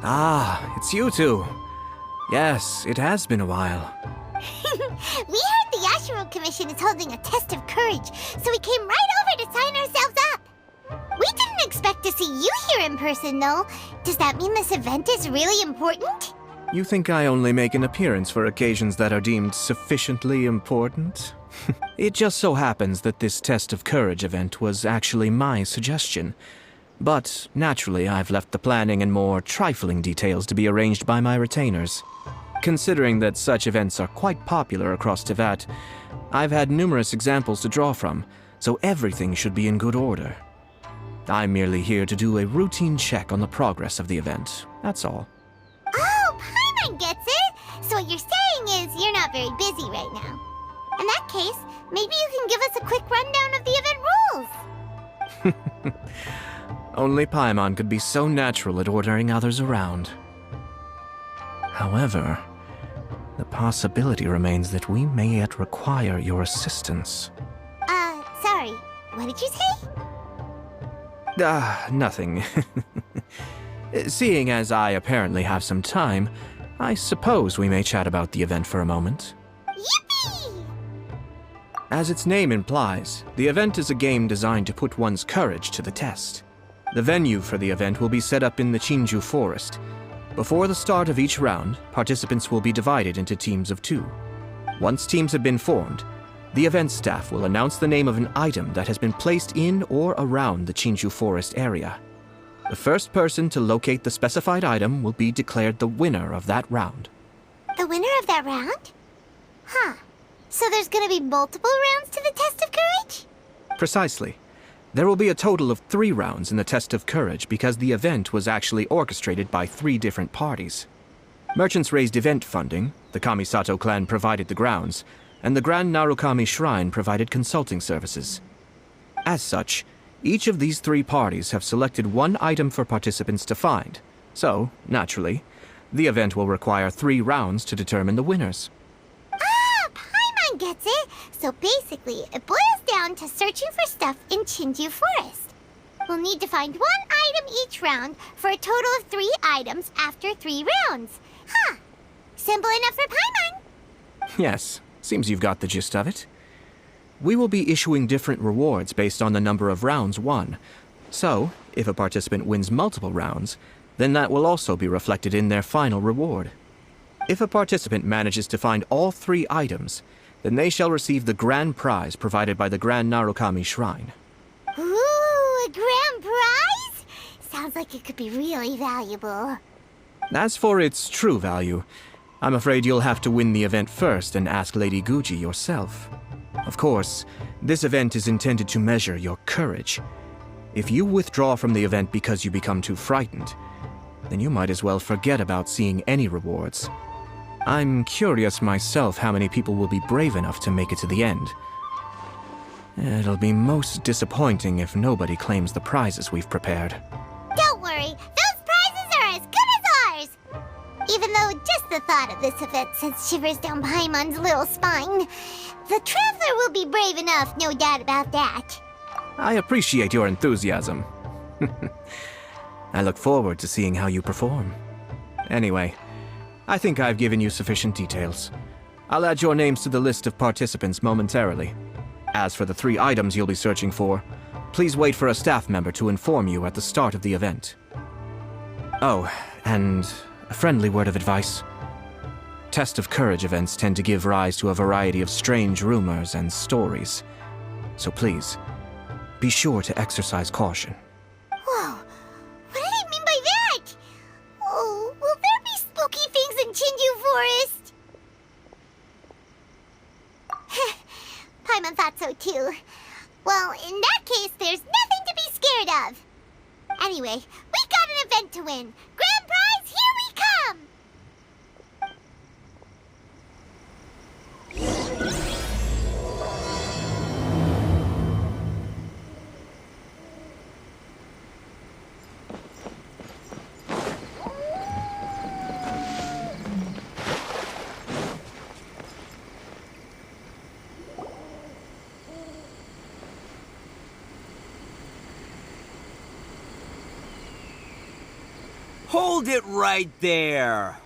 Ah, it's you two. Yes, it has been a while. We heard the Yashiro Commission is holding a test of courage, so we came right over to sign ourselves up. We didn't expect to see you here in person, though. Does that mean this event is really important? You think I only make an appearance for occasions that are deemed sufficiently important? It just so happens that this Test of Courage event was actually my suggestion. But, naturally, I've left the planning and more trifling details to be arranged by my retainers. Considering that such events are quite popular across Teyvat, I've had numerous examples to draw from, so everything should be in good order. I'm merely here to do a routine check on the progress of the event, that's all. Oh, Paimon gets it! So what you're saying is you're not very busy right now. In that case, maybe you can give us a quick rundown of the event rules. Only Paimon could be so natural at ordering others around. However, the possibility remains that we may yet require your assistance. Sorry, what did you say? Nothing. Seeing as I apparently have some time, I suppose we may chat about the event for a moment. Yippee! As its name implies, the event is a game designed to put one's courage to the test. The venue for the event will be set up in the Chinju Forest. Before the start of each round, participants will be divided into teams of 2. Once teams have been formed, the event staff will announce the name of an item that has been placed in or around the Chinju Forest area. The first person to locate the specified item will be declared the winner of that round. The winner of that round? Huh. So there's gonna be multiple rounds to the Test of Courage? Precisely. There will be a total of 3 rounds in the Test of Courage because the event was actually orchestrated by 3 different parties. Merchants raised event funding, the Kamisato clan provided the grounds, and the Grand Narukami Shrine provided consulting services. As such, each of these 3 parties have selected one item for participants to find, so, naturally, the event will require 3 rounds to determine the winners. Ah, Paimon gets it! So basically, it boils down to searching for stuff in Chinju Forest. We'll need to find 1 item each round for a total of 3 items after 3 rounds. Huh. Simple enough for Paimon. Yes, seems you've got the gist of it. We will be issuing different rewards based on the number of rounds won. So, if a participant wins multiple rounds, then that will also be reflected in their final reward. If a participant manages to find all 3 items, then they shall receive the grand prize provided by the Grand Narukami Shrine. Ooh, a grand prize? Sounds like it could be really valuable. As for its true value, I'm afraid you'll have to win the event first and ask Lady Guji yourself. Of course, this event is intended to measure your courage. If you withdraw from the event because you become too frightened, then you might as well forget about seeing any rewards. I'm curious myself how many people will be brave enough to make it to the end. It'll be most disappointing if nobody claims the prizes we've prepared. Don't worry, those prizes are as good as ours! Even though just the thought of this event sends shivers down Paimon's little spine, the Traveler will be brave enough, no doubt about that. I appreciate your enthusiasm. I look forward to seeing how you perform. Anyway, I think I've given you sufficient details. I'll add your names to the list of participants momentarily. As for the 3 items you'll be searching for, please wait for a staff member to inform you at the start of the event. Oh, and a friendly word of advice. Test of Courage events tend to give rise to a variety of strange rumors and stories. So please, be sure to exercise caution. Whoa, what did he mean by that? Oh, will there be spooky things in Chinju Forest? Paimon thought so too. Well, in that case, there's nothing to be scared of. Anyway, we got an event to win. Grand prize, here we come! Hold it right there.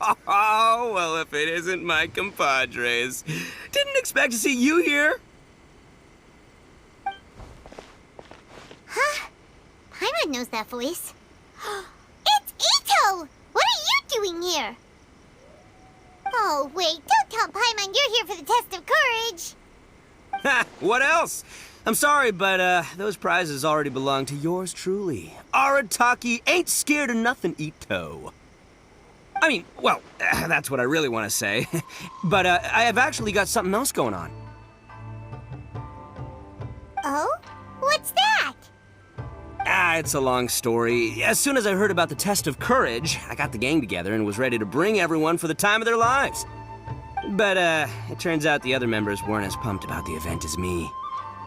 Oh, well, if it isn't my compadres. Didn't expect to see you here. Huh? Paimon knows that voice. It's Ito! What are you doing here? Oh, wait, don't tell Paimon you're here for the test of courage. Ha! What else? I'm sorry, but those prizes already belong to yours truly. Arataki ain't scared of nothing, Ito. I mean, well, that's what I really want to say. But I have actually got something else going on. Oh? What's that? It's a long story. As soon as I heard about the test of courage, I got the gang together and was ready to bring everyone for the time of their lives. But it turns out the other members weren't as pumped about the event as me.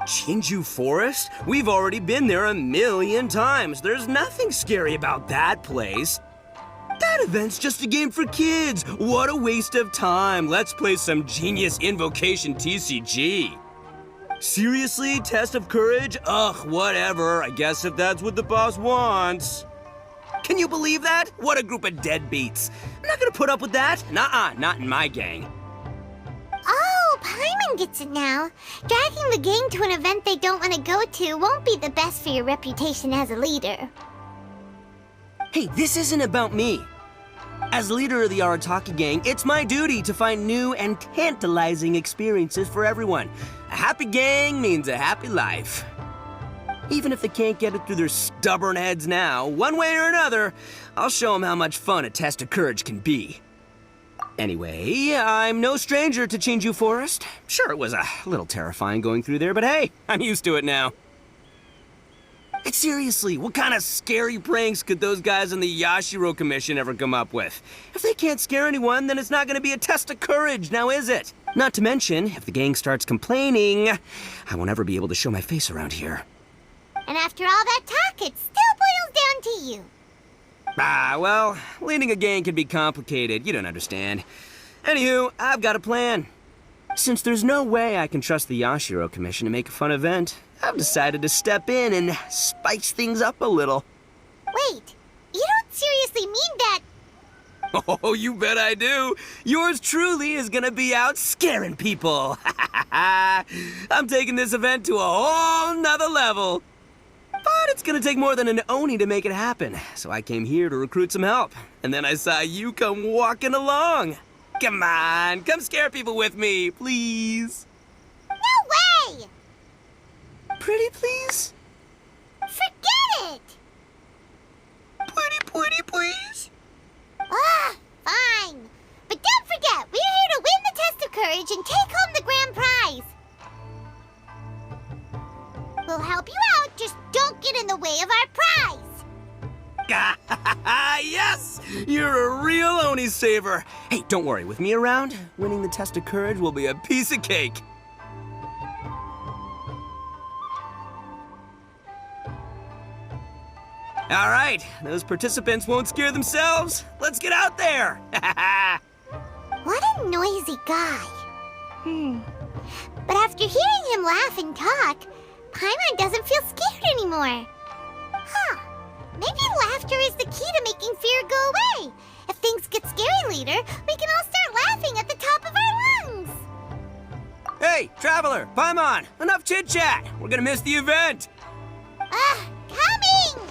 Chinju Forest? We've already been there 1,000,000 times. There's nothing scary about that place. That event's just a game for kids. What a waste of time. Let's play some genius invocation TCG. Seriously, test of courage? Ugh, whatever. I guess if that's what the boss wants. Can you believe that? What a group of deadbeats. I'm not gonna put up with that. Nuh-uh, not in my gang. Oh, Paimon gets it now. Dragging the gang to an event they don't want to go to won't be the best for your reputation as a leader. Hey, this isn't about me. As leader of the Arataki gang, it's my duty to find new and tantalizing experiences for everyone. A happy gang means a happy life. Even if they can't get it through their stubborn heads now, one way or another, I'll show them how much fun a test of courage can be. Anyway, I'm no stranger to Chinju Forest. Sure, it was a little terrifying going through there, but hey, I'm used to it now. And seriously, what kind of scary pranks could those guys in the Yashiro Commission ever come up with? If they can't scare anyone, then it's not going to be a test of courage, now is it? Not to mention, if the gang starts complaining, I won't ever be able to show my face around here. And after all that talk, it still boils down to you. Well, leading a gang can be complicated, you don't understand. Anywho, I've got a plan. Since there's no way I can trust the Yashiro Commission to make a fun event, I've decided to step in and spice things up a little. Wait, you don't seriously mean that? Oh, you bet I do. Yours truly is gonna be out scaring people. I'm taking this event to a whole nother level. But it's gonna take more than an Oni to make it happen, so I came here to recruit some help. And then I saw you come walking along. Come on, come scare people with me, please. No way! Pretty please? Forget it! Pretty please? Ah, fine. But don't forget, we're here to win the test of courage and take home the grand prize. We'll help you out, just don't get in the way of our prize. Yes! You're a real Oni saver. Hey, don't worry, with me around, winning the test of courage will be a piece of cake. All right, those participants won't scare themselves. Let's get out there. What a noisy guy. But after hearing him laugh and talk, Paimon doesn't feel scared anymore. Huh. Maybe laughter is the key to making fear go away. If things get scary later, we can all start laughing at the top of our lungs. Hey, Traveler, Paimon, enough chit-chat. We're gonna miss the event. Coming!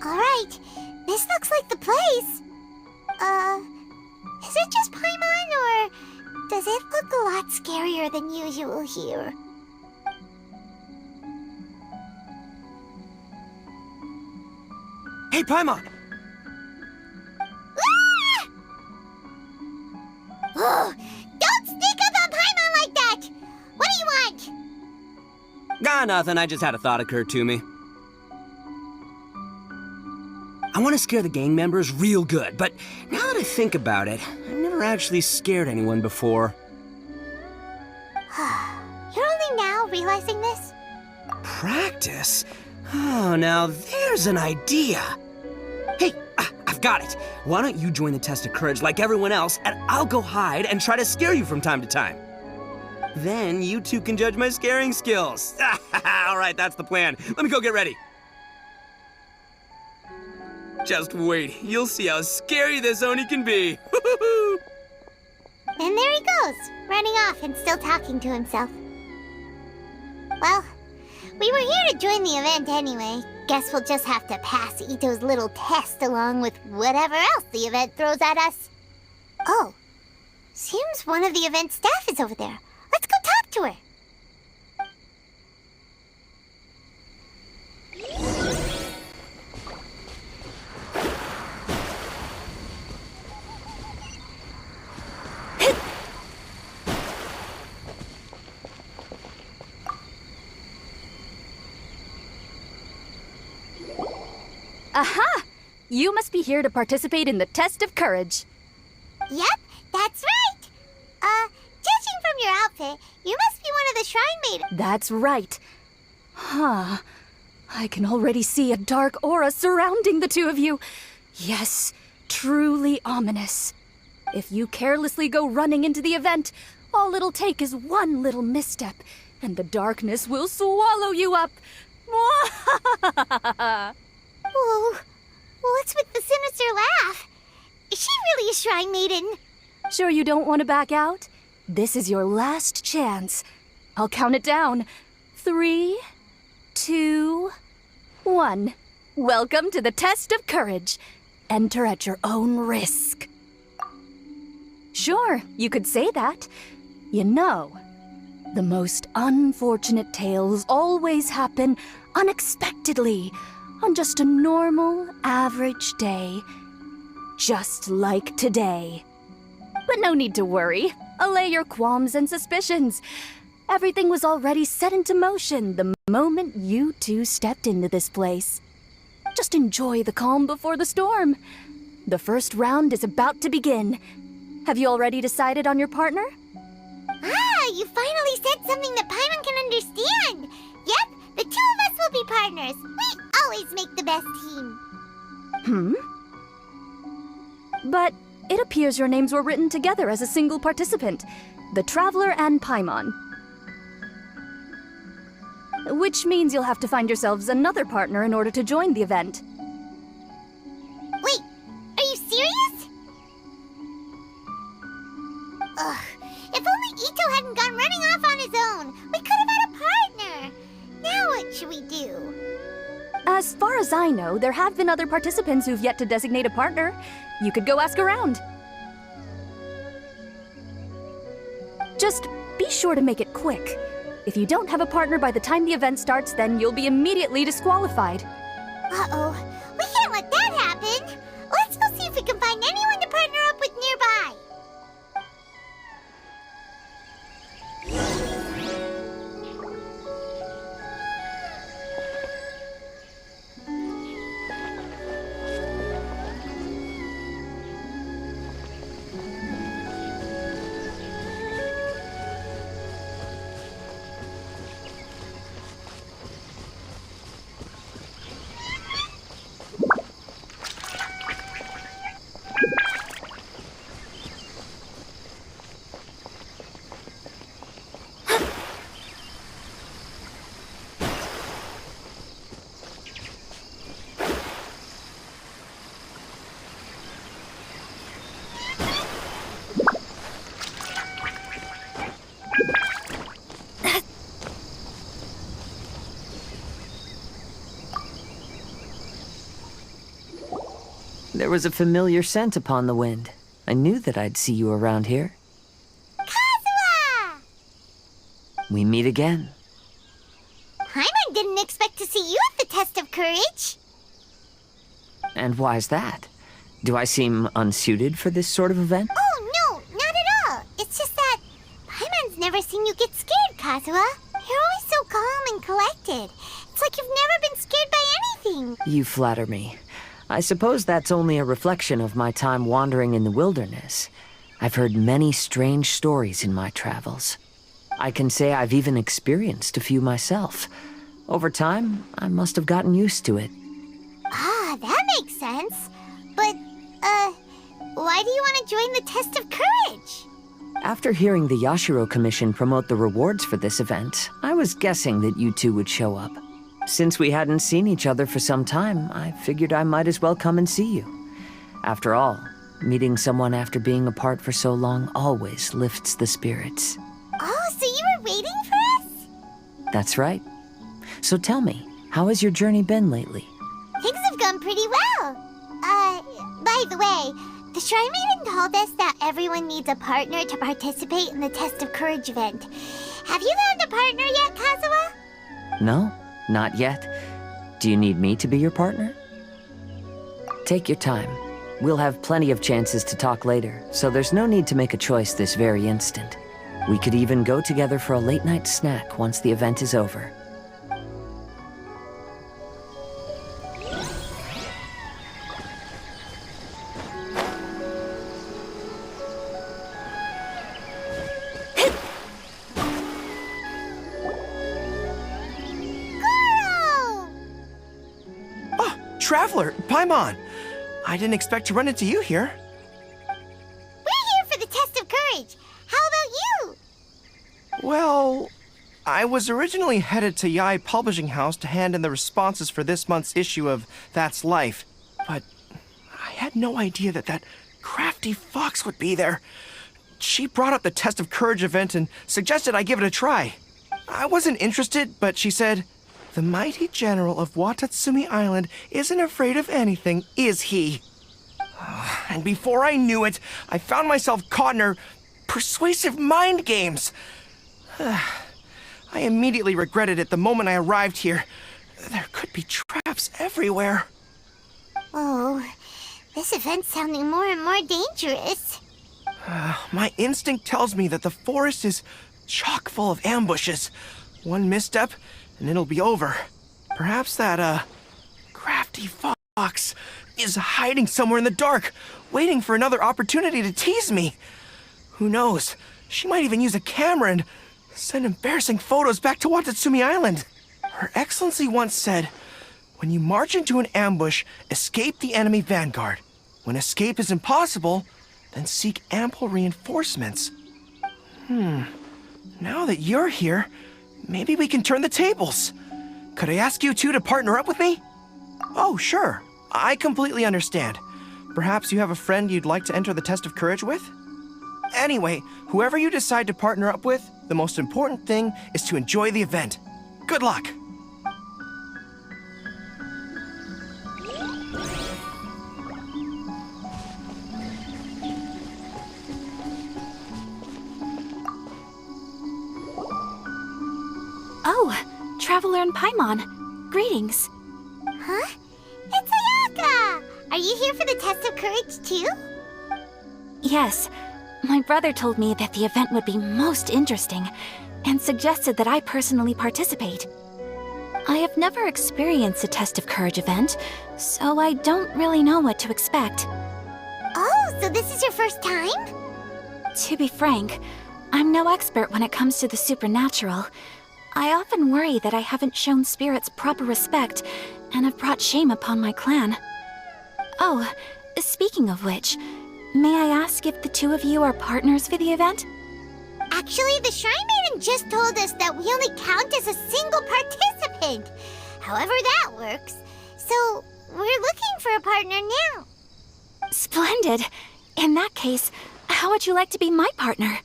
Alright, this looks like the place. Is it just Paimon, or does it look a lot scarier than usual here? Hey, Paimon. Ah! Oh, don't sneak up on Paimon like that! What do you want? nothing. I just had a thought occur to me. I want to scare the gang members real good, but now that I think about it, I've never actually scared anyone before. You're only now realizing this? Practice? Oh, now there's an idea. Hey, I've got it. Why don't you join the test of courage like everyone else, and I'll go hide and try to scare you from time to time. Then you two can judge my scaring skills. All right, that's the plan. Let me go get ready. Just wait. You'll see how scary this Oni can be. And there he goes, running off and still talking to himself. Well, we were here to join the event anyway. Guess we'll just have to pass Ito's little test along with whatever else the event throws at us. Oh, seems one of the event staff is over there. Let's go talk to her. Aha! You must be here to participate in the test of courage. Yep, that's right. Judging from your outfit, you must be one of the Shrine Maidens. That's right. Huh. I can already see a dark aura surrounding the two of you. Yes, truly ominous. If you carelessly go running into the event, all it'll take is one little misstep, and the darkness will swallow you up. Whoa, what's with the sinister laugh? Is she really a Shrine Maiden? Sure you don't want to back out? This is your last chance. I'll count it down. 3, 2, 1. Welcome to the test of courage. Enter at your own risk. Sure, you could say that. You know, the most unfortunate tales always happen unexpectedly on just a normal, average day. Just like today. But no need to worry. Allay your qualms and suspicions. Everything was already set into motion the moment you two stepped into this place. Just enjoy the calm before the storm. The first round is about to begin. Have you already decided on your partner? Ah, you finally said something that Paimon can understand. Yep, the two of us will be partners. We always make the best team. But it appears your names were written together as a single participant, the Traveler and Paimon. Which means you'll have to find yourselves another partner in order to join the event. Wait, are you serious? Ugh, if only Ito hadn't gone running off on his own, we could have had a partner. Now what should we do? As far as I know, there have been other participants who've yet to designate a partner. You could go ask around. Just be sure to make it quick. If you don't have a partner by the time the event starts, then you'll be immediately disqualified. Uh-oh, we can't let that happen. Let's go see if we can find anyone to partner up with nearby. There was a familiar scent upon the wind. I knew that I'd see you around here. Kazuha! We meet again. Paimon didn't expect to see you at the test of courage. And why's that? Do I seem unsuited for this sort of event? Oh, no, not at all. It's just that Paimon's never seen you get scared, Kazuha. You're always so calm and collected. It's like you've never been scared by anything. You flatter me. I suppose that's only a reflection of my time wandering in the wilderness. I've heard many strange stories in my travels. I can say I've even experienced a few myself. Over time, I must have gotten used to it. Ah, that makes sense. But, why do you want to join the Test of Courage? After hearing the Yashiro Commission promote the rewards for this event, I was guessing that you two would show up. Since we hadn't seen each other for some time, I figured I might as well come and see you. After all, meeting someone after being apart for so long always lifts the spirits. Oh, so you were waiting for us? That's right. So tell me, how has your journey been lately? Things have gone pretty well. By the way, the Shrine Maiden told us that everyone needs a partner to participate in the Test of Courage event. Have you found a partner yet, Kazuha? No, not yet. Do you need me to be your partner? Take your time. We'll have plenty of chances to talk later, so there's no need to make a choice this very instant. We could even go together for a late-night snack once the event is over. Traveler, Paimon! I didn't expect to run into you here. We're here for the Test of Courage. How about you? Well, I was originally headed to Yai Publishing House to hand in the responses for this month's issue of That's Life, but I had no idea that that crafty fox would be there. She brought up the Test of Courage event and suggested I give it a try. I wasn't interested, but she said, "The mighty general of Watatsumi Island isn't afraid of anything, is he?" And before I knew it, I found myself caught in her persuasive mind games. I immediately regretted it the moment I arrived here. There could be traps everywhere. Oh, this event's sounding more and more dangerous. My instinct tells me that the forest is chock full of ambushes. One misstep, and it'll be over. Perhaps that, crafty fox is hiding somewhere in the dark, waiting for another opportunity to tease me. Who knows? She might even use a camera and send embarrassing photos back to Watatsumi Island. Her Excellency once said, "When you march into an ambush, escape the enemy vanguard. When escape is impossible, then seek ample reinforcements." Now that you're here, maybe we can turn the tables. Could I ask you two to partner up with me? Oh, sure. I completely understand. Perhaps you have a friend you'd like to enter the Test of Courage with? Anyway, whoever you decide to partner up with, the most important thing is to enjoy the event. Good luck! Oh, Traveler and Paimon. Greetings. Huh? It's Ayaka! Are you here for the Test of Courage too? Yes, my brother told me that the event would be most interesting and suggested that I personally participate. I have never experienced a Test of Courage event, so I don't really know what to expect. Oh, so this is your first time? To be frank, I'm no expert when it comes to the supernatural. I often worry that I haven't shown spirits proper respect and have brought shame upon my clan. Oh, speaking of which, may I ask if the two of you are partners for the event? Actually, the Shrine Maiden just told us that we only count as a single participant. However that works. So, we're looking for a partner now. Splendid. In that case, how would you like to be my partner?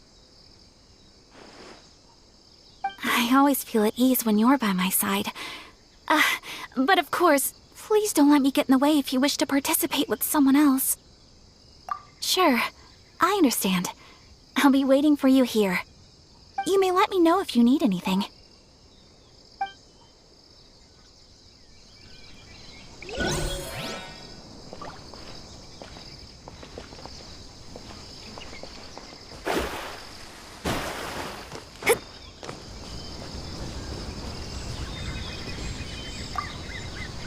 I always feel at ease when you're by my side. But of course, please don't let me get in the way if you wish to participate with someone else. Sure, I understand. I'll be waiting for you here. You may let me know if you need anything.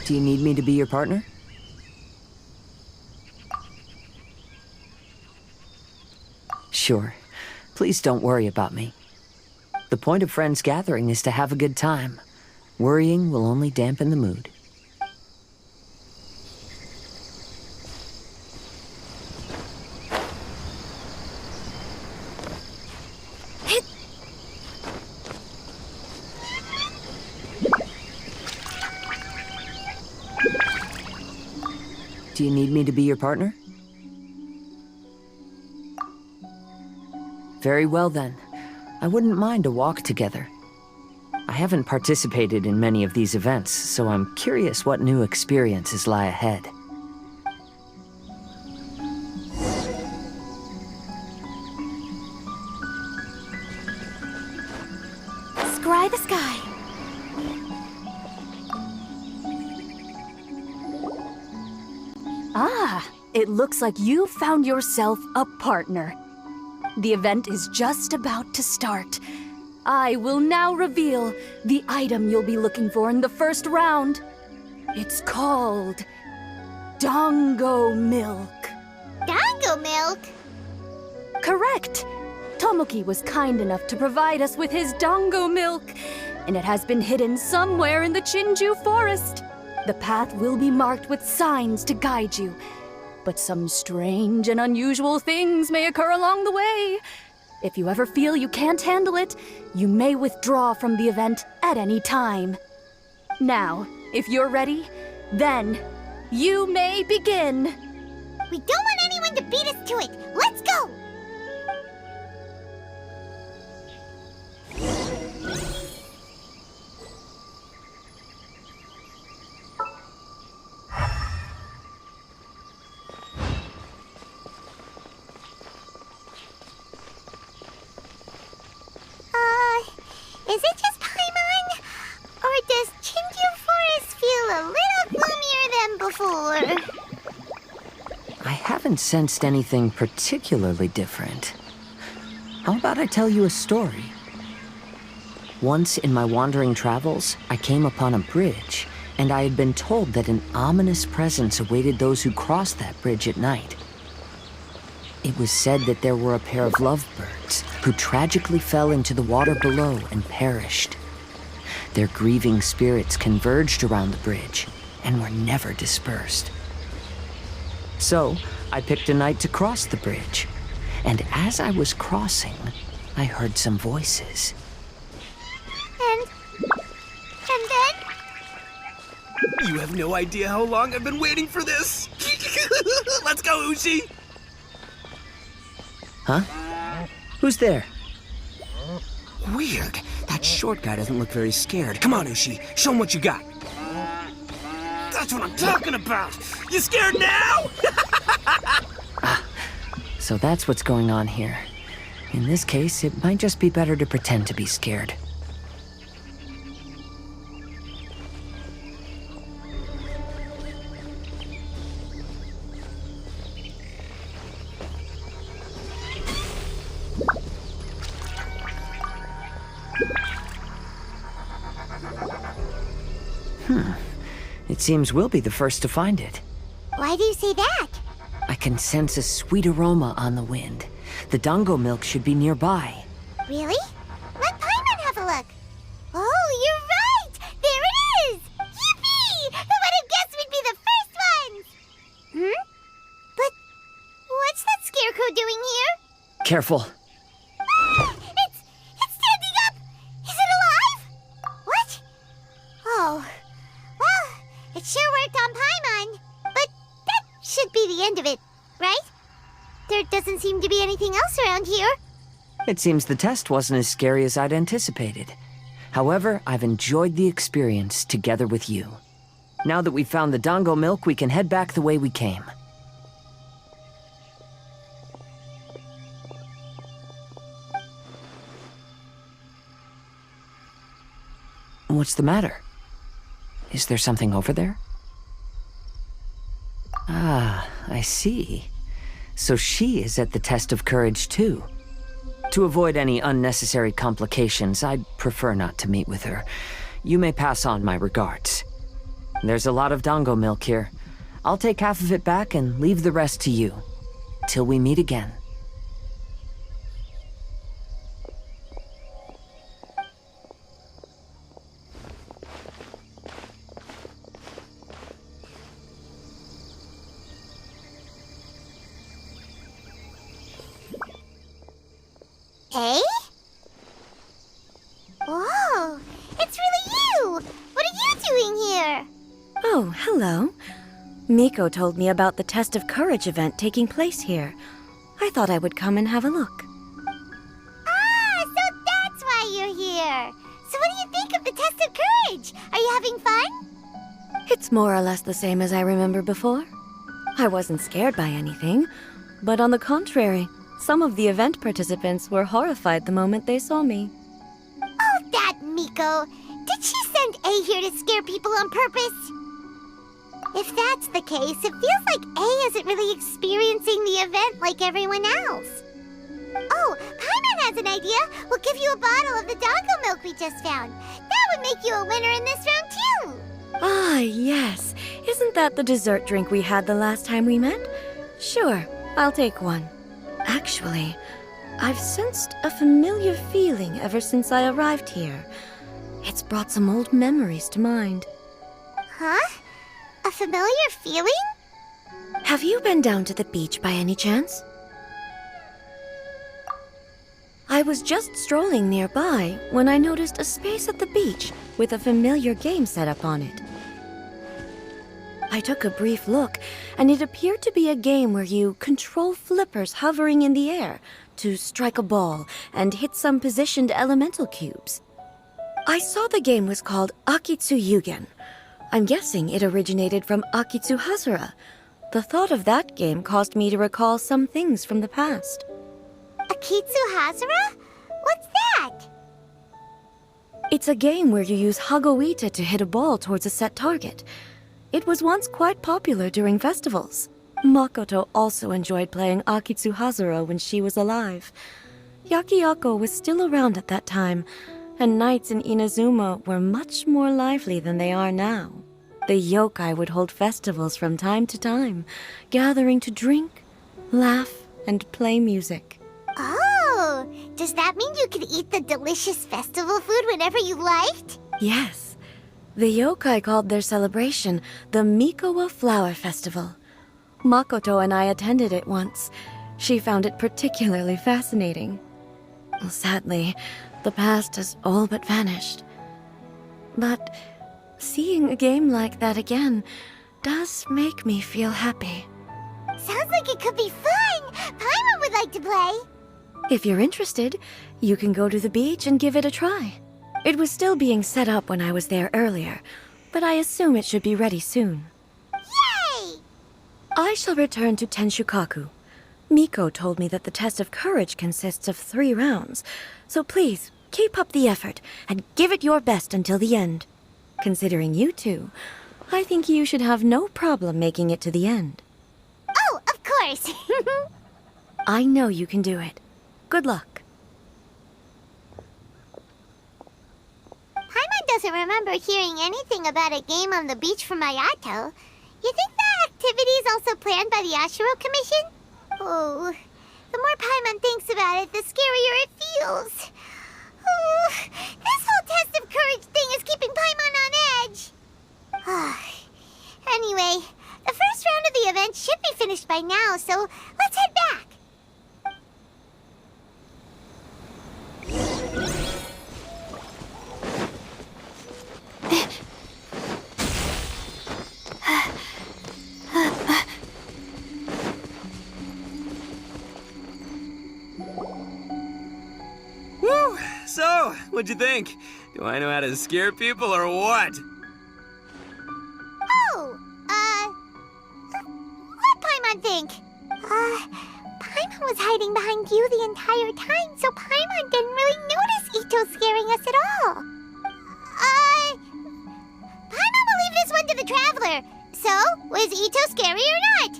Do you need me to be your partner? Sure. Please don't worry about me. The point of friends gathering is to have a good time. Worrying will only dampen the mood. Do you need me to be your partner? Very well then. I wouldn't mind a walk together. I haven't participated in many of these events, so I'm curious what new experiences lie ahead. Scry the sky. Ah, it looks like you found yourself a partner. The event is just about to start. I will now reveal the item you'll be looking for in the first round. It's called Dongo Milk. Dango milk? Correct. Tomoki was kind enough to provide us with his Dongo Milk, and it has been hidden somewhere in the Chinju forest. The path will be marked with signs to guide you, but some strange and unusual things may occur along the way. If you ever feel you can't handle it, you may withdraw from the event at any time. Now, if you're ready, then you may begin. We don't want anyone to beat us to it. Let's go! Is it just Paimon? Or does Chinju Forest feel a little gloomier than before? I haven't sensed anything particularly different. How about I tell you a story? Once in my wandering travels, I came upon a bridge, and I had been told that an ominous presence awaited those who crossed that bridge at night. It was said that there were a pair of lovebirds who tragically fell into the water below and perished. Their grieving spirits converged around the bridge and were never dispersed. So, I picked a night to cross the bridge, and as I was crossing, I heard some voices. And then? You have no idea how long I've been waiting for this. Let's go, Ushi. Huh? Who's there? Weird. That short guy doesn't look very scared. Come on, Ushi. Show him what you got. That's what I'm talking about. You scared now? So that's what's going on here. In this case, it might just be better to pretend to be scared. It seems we'll be the first to find it. Why do you say that? I can sense a sweet aroma on the wind. The Dongo milk should be nearby. Really? Let Paimon have a look. Oh, you're right! There it is! Yippee! Who would have guessed we'd be the first ones? But what's that scarecrow doing here? Careful. It's standing up! Is it alive? What? Oh. Well, it sure worked on Paimon. But that should be the end of it, right? There doesn't seem to be anything else around here. It seems the test wasn't as scary as I'd anticipated. However, I've enjoyed the experience together with you. Now that we've found the Dongo milk, we can head back the way we came. What's the matter? Is there something over there? Ah, I see. So she is at the test of courage too. To avoid any unnecessary complications, I'd prefer not to meet with her. You may pass on my regards. There's a lot of dango milk here. I'll take half of it back and leave the rest to you. Till we meet again. Eh? Whoa, it's really you! What are you doing here? Oh, hello. Miko told me about the Test of Courage event taking place here. I thought I would come and have a look. Ah, so that's why you're here! So what do you think of the Test of Courage? Are you having fun? It's more or less the same as I remember before. I wasn't scared by anything, but on the contrary, some of the event participants were horrified the moment they saw me. Oh, that Miko! Did she send A here to scare people on purpose? If that's the case, it feels like A isn't really experiencing the event like everyone else. Oh, Paimon has an idea. We'll give you a bottle of the dango milk we just found. That would make you a winner in this round, too. Ah, yes. Isn't that the dessert drink we had the last time we met? Sure, I'll take one. Actually, I've sensed a familiar feeling ever since I arrived here. It's brought some old memories to mind. Huh? A familiar feeling? Have you been down to the beach by any chance? I was just strolling nearby when I noticed a space at the beach with a familiar game set up on it. I took a brief look, and it appeared to be a game where you control flippers hovering in the air to strike a ball and hit some positioned elemental cubes. I saw the game was called Akitsu Yugen. I'm guessing it originated from Akitsu Hazura. The thought of that game caused me to recall some things from the past. Akitsu Hazura? What's that? It's a game where you use Hagoita to hit a ball towards a set target. It was once quite popular during festivals. Makoto also enjoyed playing Akitsu Hazura when she was alive. Yakiako was still around at that time, and nights in Inazuma were much more lively than they are now. The yokai would hold festivals from time to time, gathering to drink, laugh, and play music. Oh, does that mean you could eat the delicious festival food whenever you liked? Yes. The yokai called their celebration the Mikowa Flower Festival. Makoto and I attended it once. She found it particularly fascinating. Sadly, the past has all but vanished. But seeing a game like that again does make me feel happy. Sounds like it could be fun! Paimon would like to play! If you're interested, you can go to the beach and give it a try. It was still being set up when I was there earlier, but I assume it should be ready soon. Yay! I shall return to Tenshukaku. Miko told me that the Test of Courage consists of 3 rounds, so please, keep up the effort and give it your best until the end. Considering you two, I think you should have no problem making it to the end. Oh, of course! I know you can do it. Good luck. Paimon doesn't remember hearing anything about a game on the beach from Ayato. You think that activity is also planned by the Ashiro Commission? Oh, the more Paimon thinks about it, the scarier it feels. Oh, this whole Test of Courage thing is keeping Paimon on edge. Anyway, the first round of the event should be finished by now, so let's head back. Woo! So, what'd you think? Do I know how to scare people or what? Oh, what'd Paimon think? Paimon was hiding behind you the entire time, so Paimon didn't really notice Ito scaring us at all. Paimon will leave this one to the Traveler. So, was Ito scary or not?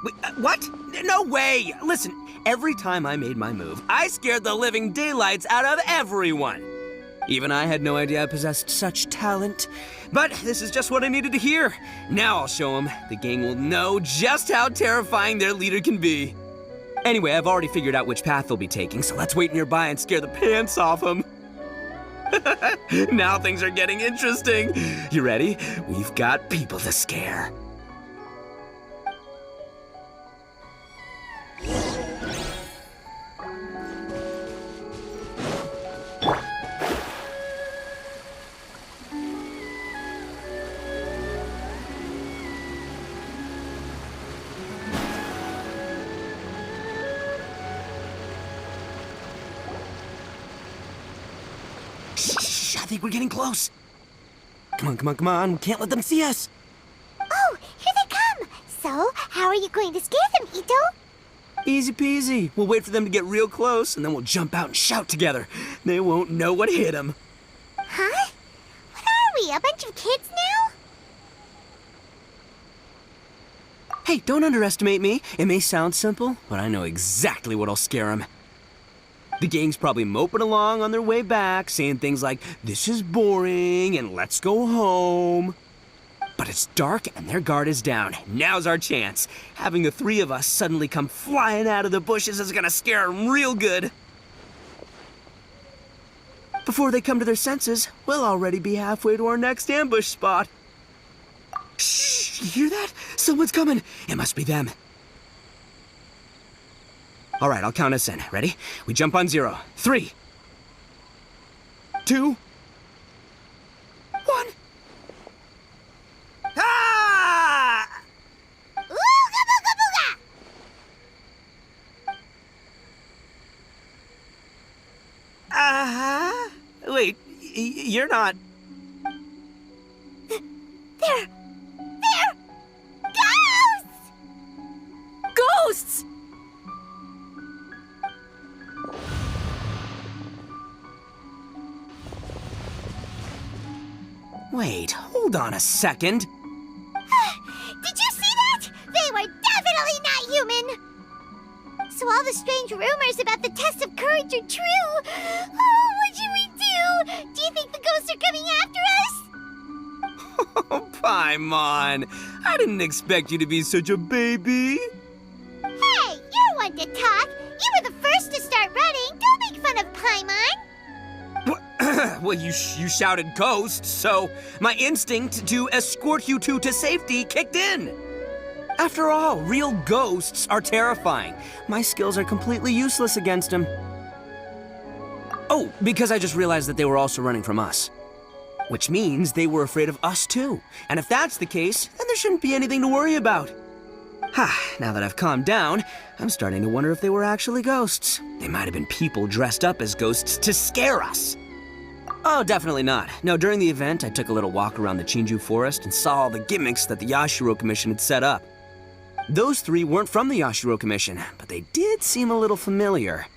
Wait, what? No way! Listen, every time I made my move, I scared the living daylights out of everyone. Even I had no idea I possessed such talent. But this is just what I needed to hear. Now I'll show them. The gang will know just how terrifying their leader can be. Anyway, I've already figured out which path they'll be taking, so let's wait nearby and scare the pants off them. Now things are getting interesting. You ready? We've got people to scare. I think we're getting close. Come on, come on, come on. We can't let them see us. Oh, here they come. So, how are you going to scare them, Ito? Easy peasy. We'll wait for them to get real close, and then we'll jump out and shout together. They won't know what hit them. Huh? What are we, a bunch of kids now? Hey, don't underestimate me. It may sound simple, but I know exactly what'll scare them. The gang's probably moping along on their way back, saying things like, "This is boring," and "Let's go home." But it's dark and their guard is down. Now's our chance. Having the three of us suddenly come flying out of the bushes is gonna scare them real good. Before they come to their senses, we'll already be halfway to our next ambush spot. Shh, you hear that? Someone's coming. It must be them. All right, I'll count us in. Ready? We jump on 0. 3, 2, 1. Ah! Ooga booga booga! Uh-huh. Wait, you're not... They're ghosts! Ghosts! Wait, hold on a second. Did you see that? They were definitely not human! So all the strange rumors about the test of courage are true. Oh, what should we do? Do you think the ghosts are coming after us? Oh, Paimon. I didn't expect you to be such a baby. Hey, you're one to talk. You were the first to start running. Don't make fun of Paimon. Well, you shouted ghosts, so my instinct to escort you two to safety kicked in. After all, real ghosts are terrifying. My skills are completely useless against them. Oh, because I just realized that they were also running from us. Which means they were afraid of us too. And if that's the case, then there shouldn't be anything to worry about. Now that I've calmed down, I'm starting to wonder if they were actually ghosts. They might have been people dressed up as ghosts to scare us. Oh, definitely not. No, during the event, I took a little walk around the Chinju forest and saw all the gimmicks that the Yashiro Commission had set up. Those three weren't from the Yashiro Commission, but they did seem a little familiar.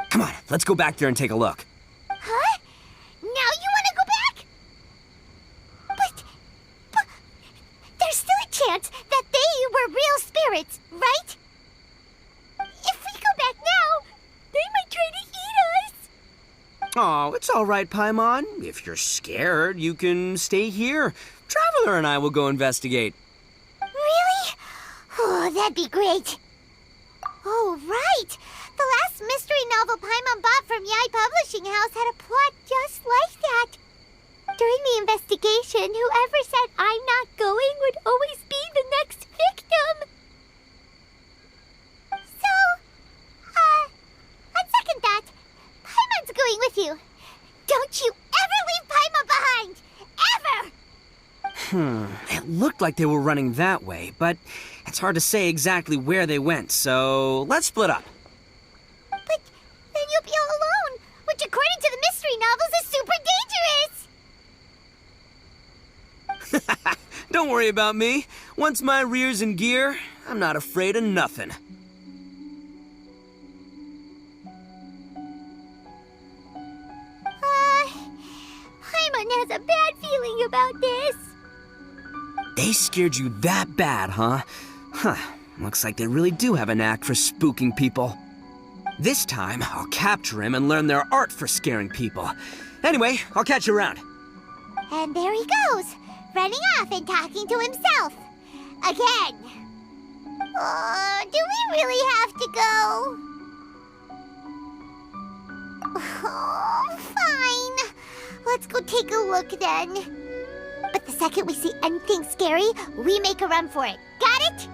Come on, let's go back there and take a look. Huh? Now you want to go back? But there's still a chance that they were real spirits, right? If we go back now, they might try to eat us. Oh, it's all right, Paimon. If you're scared, you can stay here. Traveler and I will go investigate. Really? Oh, that'd be great. Oh, right. The last mystery novel Paimon bought from Yai Publishing House had a plot just like that. During the investigation, whoever said I'm not going would always be the next victim. So, on second thought, Paimon's going with you. Don't you ever leave Paimon behind! Ever! It looked like they were running that way, but it's hard to say exactly where they went, so let's split up. But then you'll be all alone, which according to the mystery novels is super dangerous! Don't worry about me. Once my rear's in gear, I'm not afraid of nothing. Paimon has a bad feeling about this. They scared you that bad, huh? Looks like they really do have a knack for spooking people. This time, I'll capture him and learn their art for scaring people. Anyway, I'll catch you around. And there he goes, running off and talking to himself. Again. Do we really have to go? Oh, fine. Let's go take a look then. But the second we see anything scary, we make a run for it. Got it?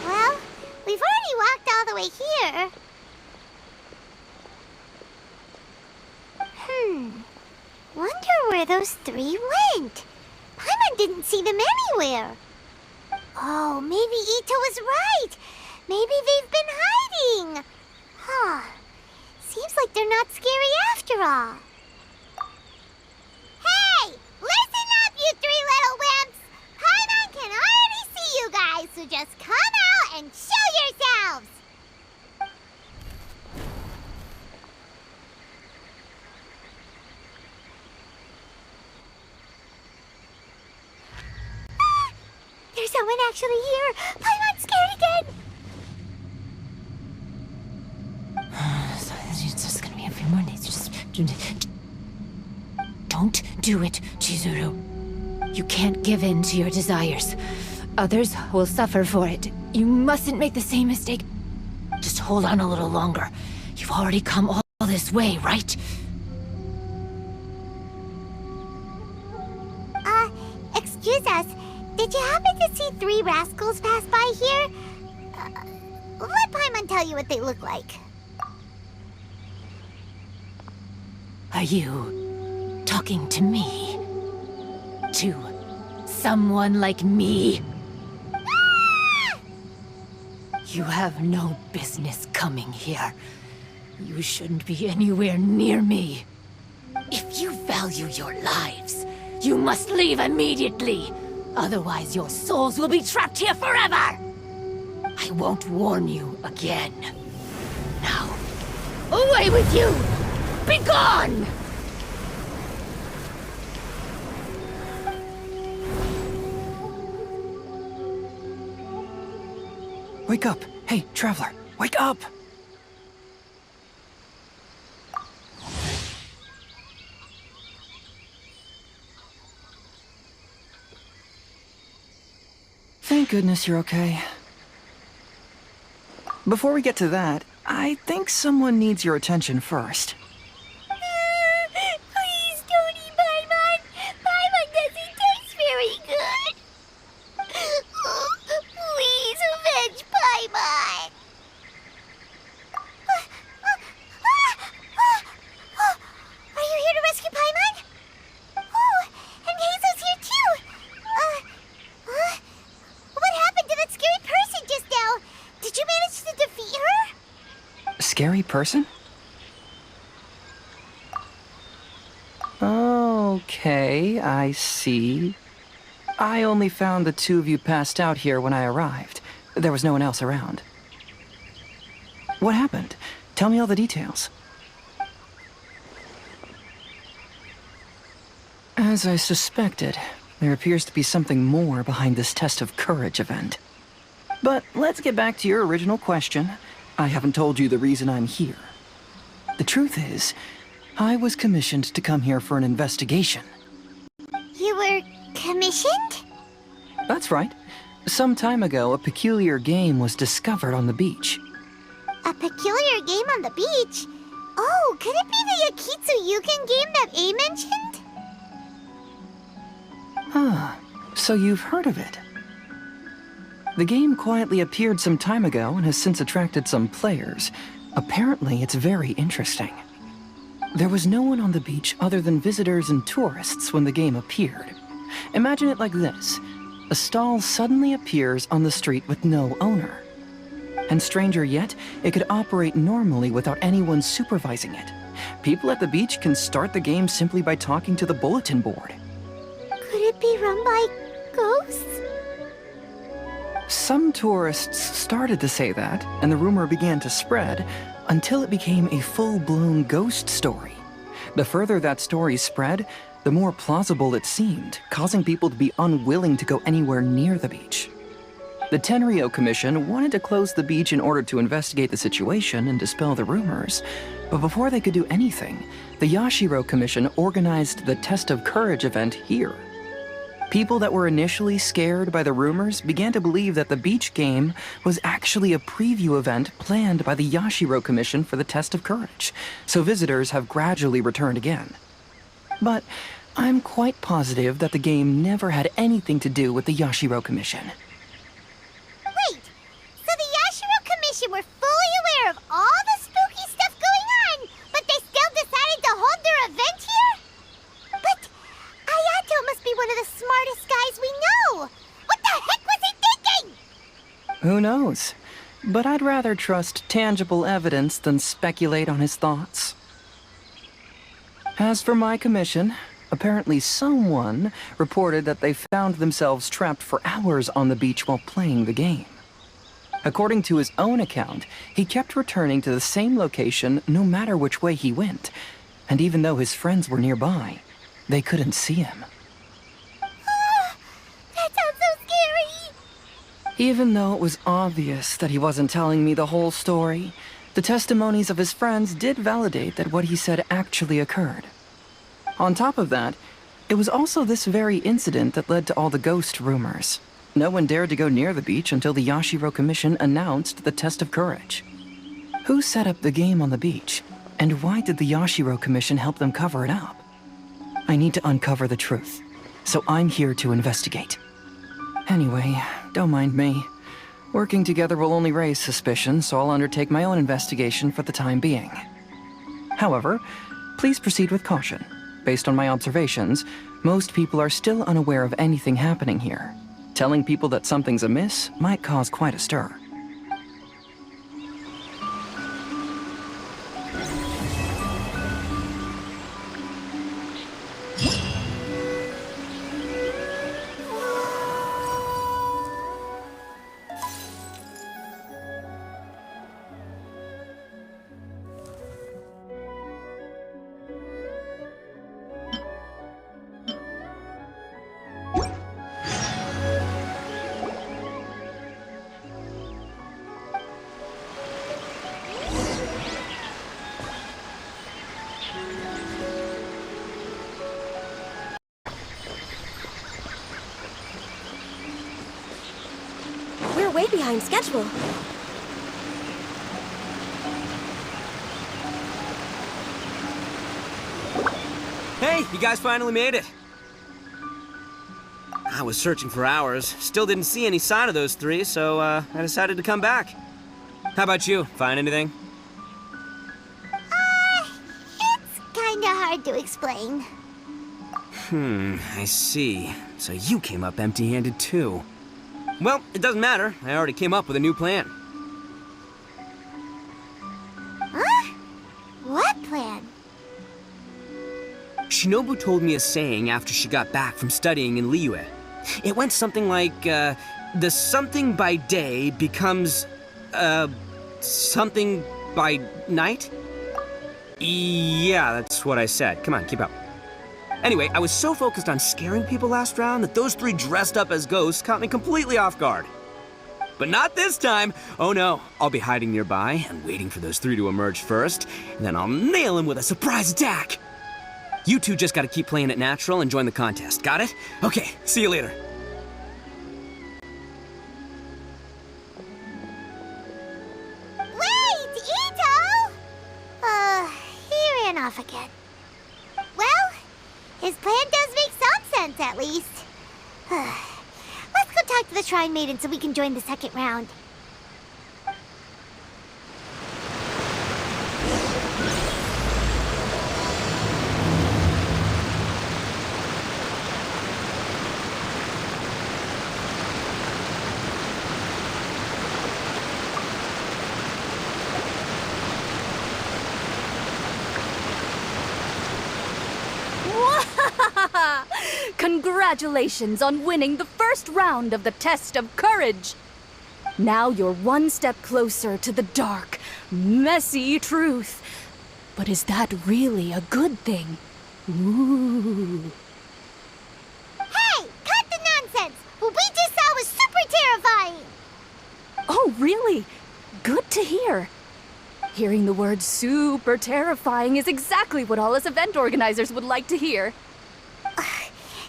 Well, we've already walked all the way here. Wonder where those three went. Paimon didn't see them anywhere. Oh, maybe Ito was right. Maybe they've been hiding. Huh. Seems like they're not scary after all. Hey! Listen up, you three little wimps! Paimon can already see you guys, so just come out and show yourselves! There's someone actually here! Paimon's scared again! It's just gonna be a few more days. Don't do it, Chizuru. You can't give in to your desires. Others will suffer for it. You mustn't make the same mistake. Just hold on a little longer. You've already come all this way, right? Excuse us. Did you happen to see three rascals pass by here? Let Paimon tell you what they look like. Are you talking to me? To someone like me? Ah! You have no business coming here. You shouldn't be anywhere near me. If you value your lives, you must leave immediately. Otherwise, your souls will be trapped here forever! I won't warn you again. Now, away with you! Be gone! Wake up! Hey, traveler, wake up! Thank goodness you're okay. Before we get to that, I think someone needs your attention first. Please don't eat Paimon! Paimon doesn't taste very good! Please avenge Paimon! Are you here to rescue Paimon? Oh, and Hazel's here too! What happened to that scary person just now? Did you manage to defeat her? Scary person? Okay, I see. I only found the two of you passed out here when I arrived. There was no one else around. What happened? Tell me all the details. As I suspected, there appears to be something more behind this Test of Courage event. But let's get back to your original question. I haven't told you the reason I'm here. The truth is, I was commissioned to come here for an investigation. You were commissioned? That's right. Some time ago, a peculiar game was discovered on the beach. A peculiar game on the beach? Oh, could it be the Akitsu Yugen game that A mentioned? Ah, so you've heard of it. The game quietly appeared some time ago and has since attracted some players. Apparently, it's very interesting. There was no one on the beach other than visitors and tourists when the game appeared. Imagine it like this. A stall suddenly appears on the street with no owner. And stranger yet, it could operate normally without anyone supervising it. People at the beach can start the game simply by talking to the bulletin board. Could it be run by ghosts? Some tourists started to say that, and the rumor began to spread until it became a full-blown ghost story. The further that story spread, the more plausible it seemed, causing people to be unwilling to go anywhere near the beach. The Tenryou Commission wanted to close the beach in order to investigate the situation and dispel the rumors, but before they could do anything, the Yashiro Commission organized the Test of Courage event here. People that were initially scared by the rumors began to believe that the beach game was actually a preview event planned by the Yashiro Commission for the Test of Courage, so visitors have gradually returned again. But I'm quite positive that the game never had anything to do with the Yashiro Commission. Wait, so the Yashiro Commission were fully aware of all the spooky stuff going on, but they still decided to hold their event here? But Ayato must be one of the smartest guys we know! What the heck was he thinking? Who knows? But I'd rather trust tangible evidence than speculate on his thoughts. As for my commission, apparently someone reported that they found themselves trapped for hours on the beach while playing the game. According to his own account, he kept returning to the same location no matter which way he went, and even though his friends were nearby, they couldn't see him. That sounds so scary! Even though it was obvious that he wasn't telling me the whole story, the testimonies of his friends did validate that what he said actually occurred. On top of that, it was also this very incident that led to all the ghost rumors. No one dared to go near the beach until the Yashiro Commission announced the Test of Courage. Who set up the game on the beach? And why did the Yashiro Commission help them cover it up? I need to uncover the truth, so I'm here to investigate. Anyway, don't mind me. Working together will only raise suspicion, so I'll undertake my own investigation for the time being. However, please proceed with caution. Based on my observations, most people are still unaware of anything happening here. Telling people that something's amiss might cause quite a stir. We're way behind schedule. Hey, you guys finally made it. I was searching for hours, still didn't see any sign of those three, so I decided to come back. How about you? Find anything? It's kinda hard to explain. I see. So you came up empty-handed too. Well, it doesn't matter. I already came up with a new plan. Huh? What plan? Shinobu told me a saying after she got back from studying in Liyue. It went something like, the something by day becomes, something by night? Yeah, that's what I said. Come on, keep up. Anyway, I was so focused on scaring people last round that those three dressed up as ghosts caught me completely off guard. But not this time! Oh no, I'll be hiding nearby and waiting for those three to emerge first, and then I'll nail them with a surprise attack! You two just gotta keep playing it natural and join the contest, got it? Okay, see you later. Wait, Ito! He ran off again. Well, his plan does make some sense, at least. Let's go talk to the Shrine Maiden so we can join the second round. Congratulations on winning the first round of the Test of Courage! Now you're one step closer to the dark, messy truth. But is that really a good thing? Ooh. Hey! Cut the nonsense! What we just saw was super terrifying! Oh, really? Good to hear. Hearing the word super terrifying is exactly what all us event organizers would like to hear.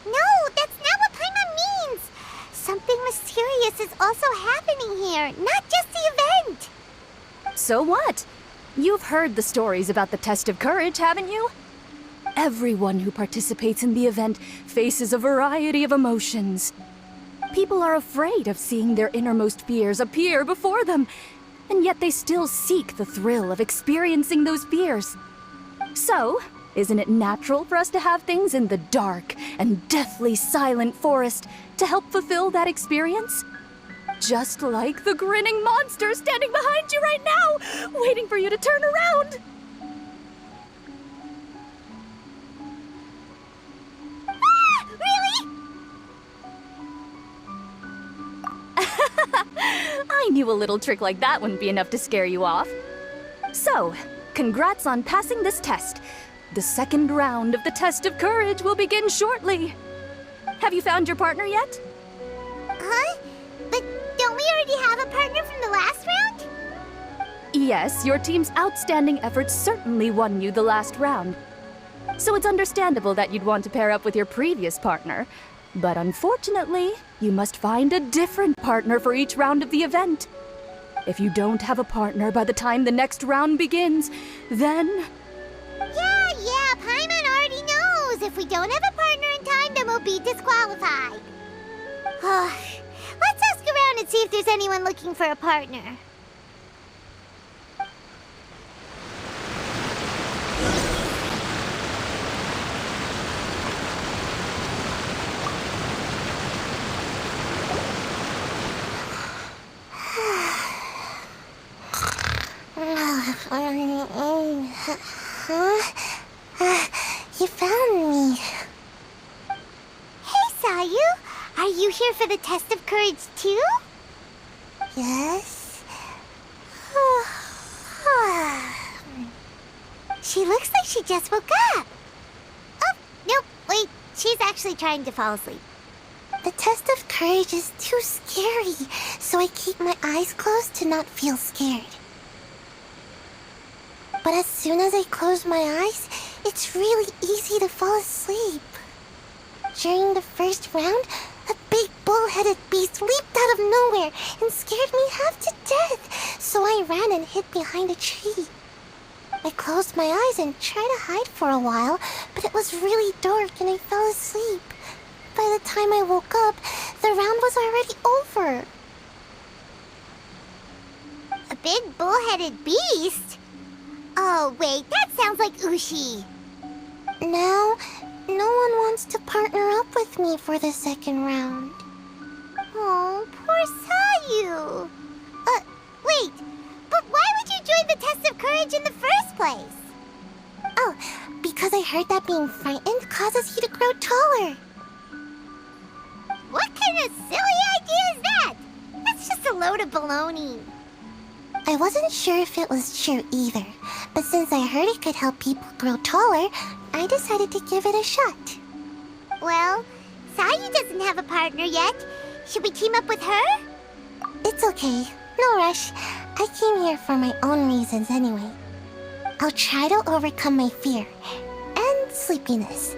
No, that's not what Paimon means! Something mysterious is also happening here, not just the event! So what? You've heard the stories about the Test of Courage, haven't you? Everyone who participates in the event faces a variety of emotions. People are afraid of seeing their innermost fears appear before them, and yet they still seek the thrill of experiencing those fears. So, isn't it natural for us to have things in the dark and deathly silent forest to help fulfill that experience? Just like the grinning monster standing behind you right now, waiting for you to turn around. Ah! Really? I knew a little trick like that wouldn't be enough to scare you off. So, congrats on passing this test. The second round of the Test of Courage will begin shortly. Have you found your partner yet? Huh? But don't we already have a partner from the last round? Yes, your team's outstanding efforts certainly won you the last round. So it's understandable that you'd want to pair up with your previous partner. But unfortunately, you must find a different partner for each round of the event. If you don't have a partner by the time the next round begins, then... Yeah, Paimon already knows. If we don't have a partner in time, then we'll be disqualified. Let's ask around and see if there's anyone looking for a partner. You found me. Hey, Sayu. Are you here for the Test of Courage too? Yes. She looks like she just woke up. Oh, nope, wait. She's actually trying to fall asleep. The Test of Courage is too scary, so I keep my eyes closed to not feel scared. But as soon as I close my eyes, it's really easy to fall asleep. During the first round, a big bull-headed beast leaped out of nowhere and scared me half to death, so I ran and hid behind a tree. I closed my eyes and tried to hide for a while, but it was really dark and I fell asleep. By the time I woke up, the round was already over. A big bull-headed beast? Oh, wait, that sounds like Ushi. Now, no one wants to partner up with me for the second round. Oh, poor Sayu. Wait, but why would you join the Test of Courage in the first place? Oh, because I heard that being frightened causes you to grow taller. What kind of silly idea is that? That's just a load of baloney. I wasn't sure if it was true either, but since I heard it could help people grow taller, I decided to give it a shot. Well, Sayu doesn't have a partner yet. Should we team up with her? It's okay. No rush. I came here for my own reasons anyway. I'll try to overcome my fear and sleepiness.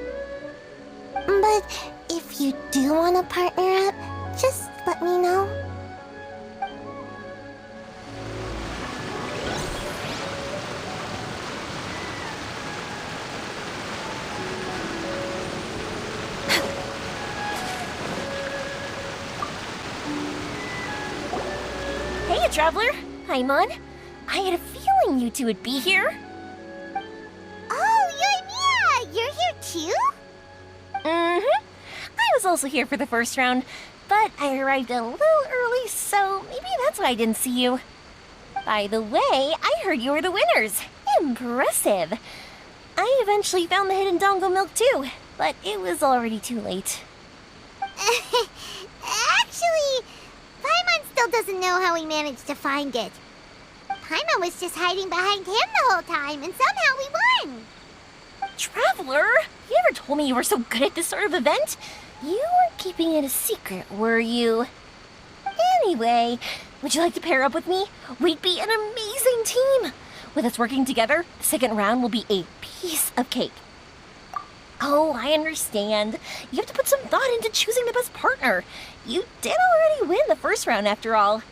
But if you do want to partner up, just let me know. Hey, traveler. Paimon. I had a feeling you two would be here. Oh, Yoimiya! You're here too? Mm-hmm. I was also here for the first round, but I arrived a little early, so maybe that's why I didn't see you. By the way, I heard you were the winners. Impressive. I eventually found the hidden Dongo milk too, but it was already too late. Actually, Paimon still doesn't know how we managed to find it. Paimon was just hiding behind him the whole time, and somehow we won. Traveler, you never told me you were so good at this sort of event. You weren't keeping it a secret, were you? Anyway, would you like to pair up with me? We'd be an amazing team. With us working together, the second round will be a piece of cake. Oh, I understand. You have to put some thought into choosing the best partner. You did already win the first round, after all.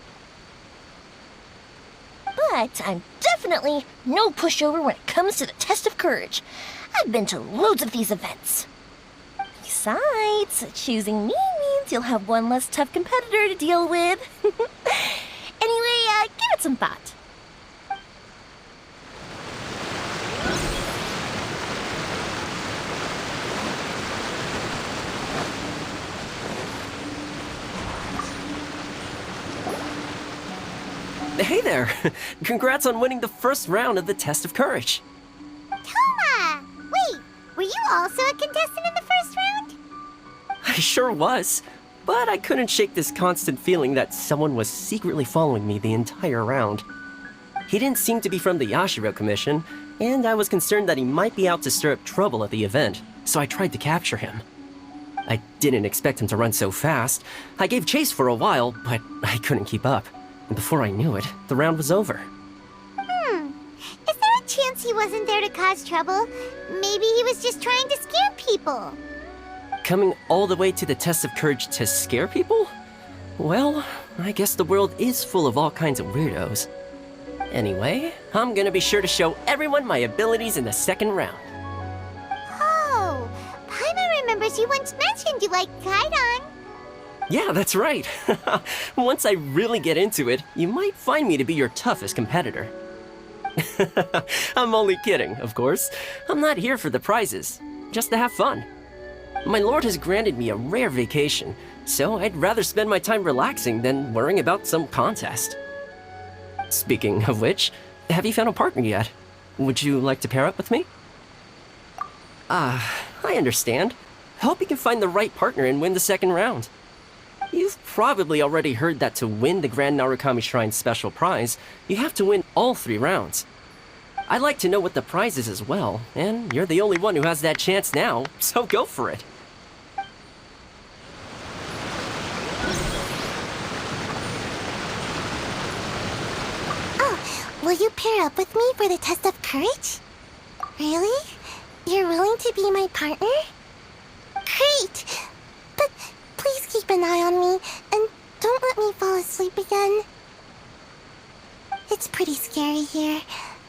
But I'm definitely no pushover when it comes to the test of courage. I've been to loads of these events. Besides, choosing me means you'll have one less tough competitor to deal with. Anyway, give it some thought. Hey there! Congrats on winning the first round of the Test of Courage. Toma! Wait, were you also a contestant in the first round? I sure was, but I couldn't shake this constant feeling that someone was secretly following me the entire round. He didn't seem to be from the Yashiro Commission, and I was concerned that he might be out to stir up trouble at the event, so I tried to capture him. I didn't expect him to run so fast. I gave chase for a while, but I couldn't keep up. And before I knew it, the round was over. Is there a chance he wasn't there to cause trouble? Maybe he was just trying to scare people. Coming all the way to the Test of Courage to scare people? Well, I guess the world is full of all kinds of weirdos. Anyway, I'm gonna be sure to show everyone my abilities in the second round. Oh, Paimon remembers you once mentioned you liked Kaidan. Yeah, that's right. Once I really get into it, you might find me to be your toughest competitor. I'm only kidding, of course. I'm not here for the prizes, just to have fun. My lord has granted me a rare vacation, so I'd rather spend my time relaxing than worrying about some contest. Speaking of which, have you found a partner yet? Would you like to pair up with me? I understand. Hope you can find the right partner and win the second round. You've probably already heard that to win the Grand Narukami Shrine special prize, you have to win all 3 rounds. I'd like to know what the prize is as well, and you're the only one who has that chance now, so go for it. Oh, will you pair up with me for the test of courage? Really? You're willing to be my partner? Great! But please keep an eye on me, and don't let me fall asleep again. It's pretty scary here,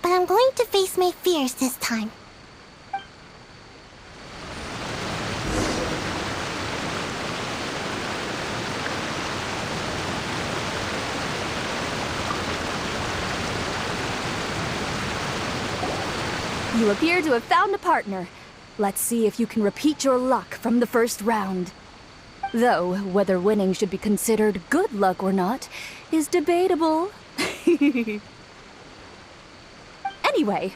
but I'm going to face my fears this time. You appear to have found a partner. Let's see if you can repeat your luck from the first round. Though, whether winning should be considered good luck or not is debatable. Anyway,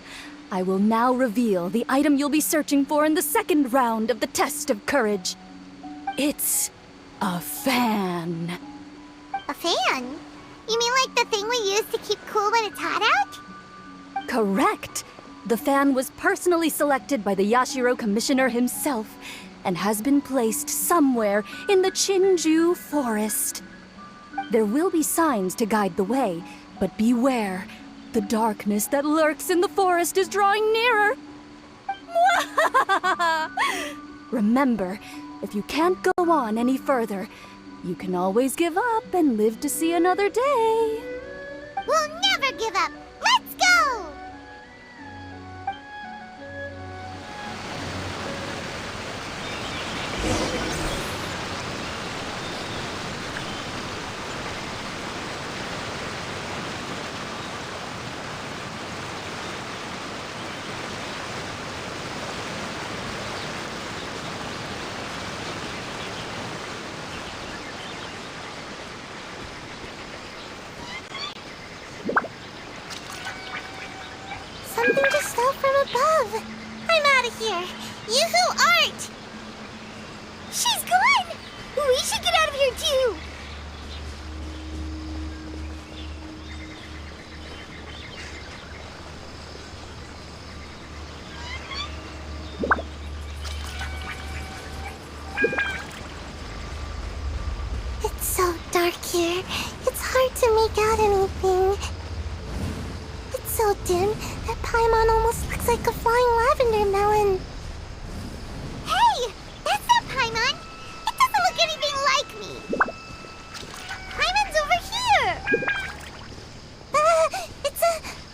I will now reveal the item you'll be searching for in the second round of the Test of Courage. It's a fan. A fan? You mean like the thing we use to keep cool when it's hot out? Correct. The fan was personally selected by the Yashiro Commissioner himself and has been placed somewhere in the Chinju Forest. There will be signs to guide the way, but beware. The darkness that lurks in the forest is drawing nearer. Remember, if you can't go on any further, you can always give up and live to see another day. We'll never give up! Let's go! Something just fell from above. I'm out of here. You who aren't! She's gone! We should get out of here too! It's so dark here. It's hard to make out anything. It's so dim that Paimon almost looks like a flying lavender melon. Hey! That's not Paimon! It doesn't look anything like me! Paimon's over here! It's a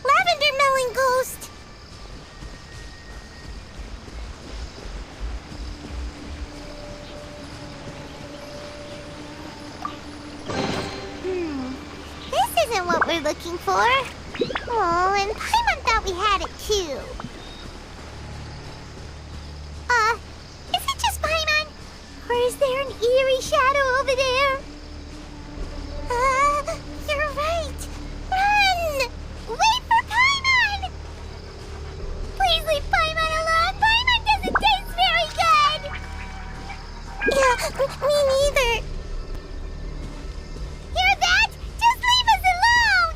lavender melon ghost! This isn't what we're looking for. Oh, and Paimon thought we had it too. Is it just Paimon? Or is there an eerie shadow over there? You're right. Run! Wait for Paimon! Please leave Paimon alone. Paimon doesn't taste very good. Yeah, me neither. Hear that? Just leave us alone!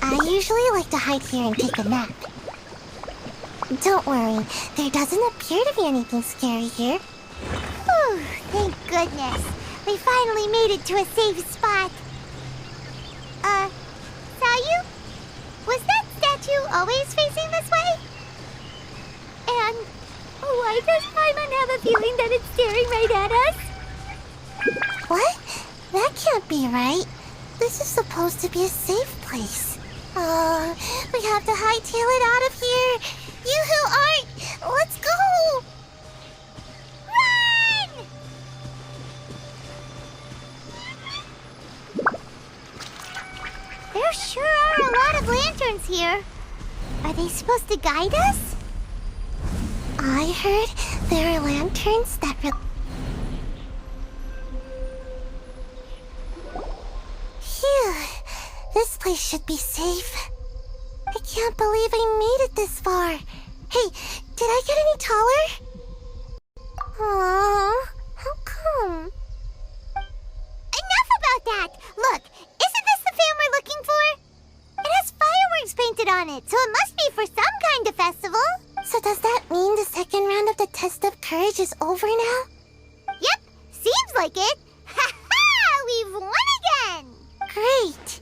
I usually like to hide here and take a nap. Don't worry, there doesn't appear to be anything scary here. Whew, thank goodness. We finally made it to a safe spot. Sayu? Was that statue always facing this way? And why does Paimon have a feeling that it's staring right at us? What? That can't be right. This is supposed to be a safe place. We have to hightail it out of here. You who aren't, let's go! Run! There sure are a lot of lanterns here. Are they supposed to guide us? I heard there are lanterns that Phew, this place should be safe. I can't believe I made it this far. Hey, did I get any taller? Aww, how come? Enough about that! Look, isn't this the fan we're looking for? It has fireworks painted on it, so it must be for some kind of festival. So does that mean the second round of the Test of Courage is over now? Yep, seems like it. Ha ha! We've won again! Great.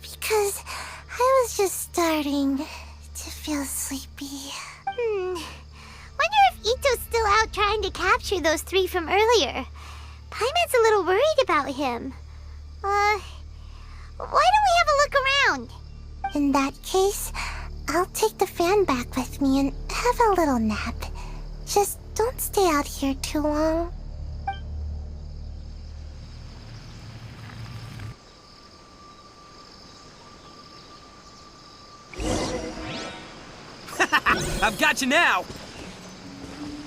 Because I was just starting to feel sleepy. Wonder if Ito's still out trying to capture those three from earlier. Paimon's a little worried about him. Why don't we have a look around? In that case, I'll take the fan back with me and have a little nap. Just don't stay out here too long. I've got you now!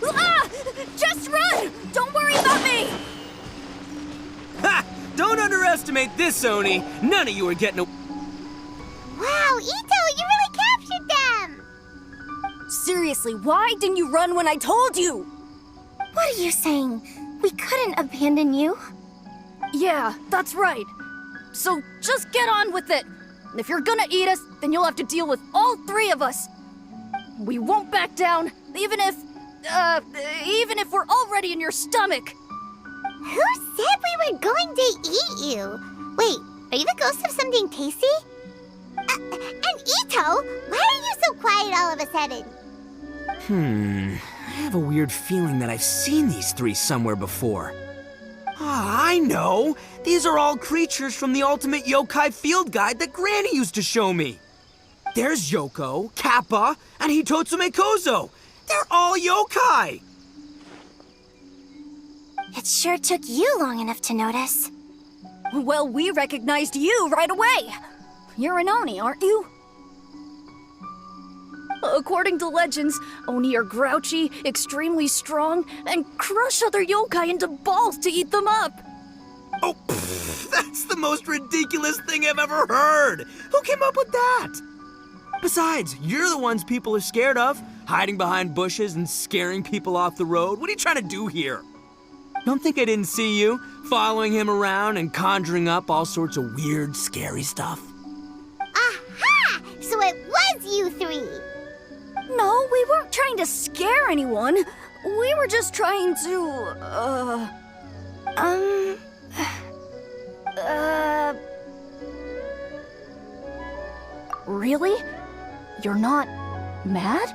Ah! Just run! Don't worry about me! Ha! Don't underestimate this, Oni! None of you are getting a... Wow, Ito, you really captured them! Seriously, why didn't you run when I told you? What are you saying? We couldn't abandon you. Yeah, that's right. So just get on with it. And if you're gonna eat us, then you'll have to deal with all three of us. We won't back down, even if we're already in your stomach. Who said we were going to eat you? Wait, are you the ghost of something tasty? And Ito, why are you so quiet all of a sudden? I have a weird feeling that I've seen these three somewhere before. Ah, I know! These are all creatures from the Ultimate Yokai Field Guide that Granny used to show me. There's Yoko, Kappa, and Hitotsume Kozo. They're all yokai! It sure took you long enough to notice. Well, we recognized you right away. You're an Oni, aren't you? According to legends, Oni are grouchy, extremely strong, and crush other yokai into balls to eat them up. Oh, that's the most ridiculous thing I've ever heard! Who came up with that? Besides, you're the ones people are scared of, hiding behind bushes and scaring people off the road. What are you trying to do here? Don't think I didn't see you, following him around and conjuring up all sorts of weird, scary stuff. Aha! So it was you three! No, we weren't trying to scare anyone. We were just trying to, Really? You're not mad?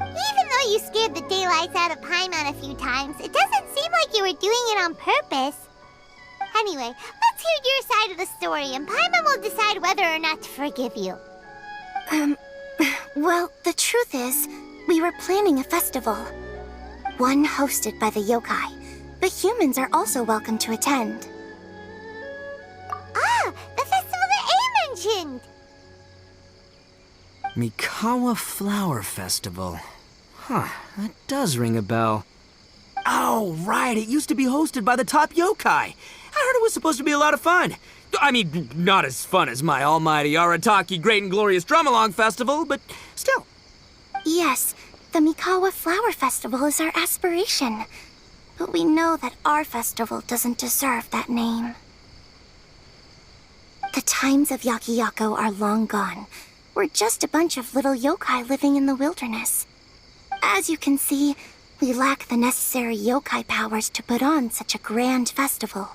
Even though you scared the daylights out of Paimon a few times, it doesn't seem like you were doing it on purpose. Anyway, let's hear your side of the story, and Paimon will decide whether or not to forgive you. Well, the truth is, we were planning a festival. One hosted by the yokai, but humans are also welcome to attend. Ah, the festival that A mentioned! Mikawa Flower Festival. Huh, that does ring a bell. Oh, right, it used to be hosted by the top yokai. I heard it was supposed to be a lot of fun. I mean, not as fun as my almighty Arataki Great and Glorious Drum-Along Festival, but still. Yes, the Mikawa Flower Festival is our aspiration. But we know that our festival doesn't deserve that name. The times of Yakiyako are long gone. We're just a bunch of little yokai living in the wilderness. As you can see, we lack the necessary yokai powers to put on such a grand festival.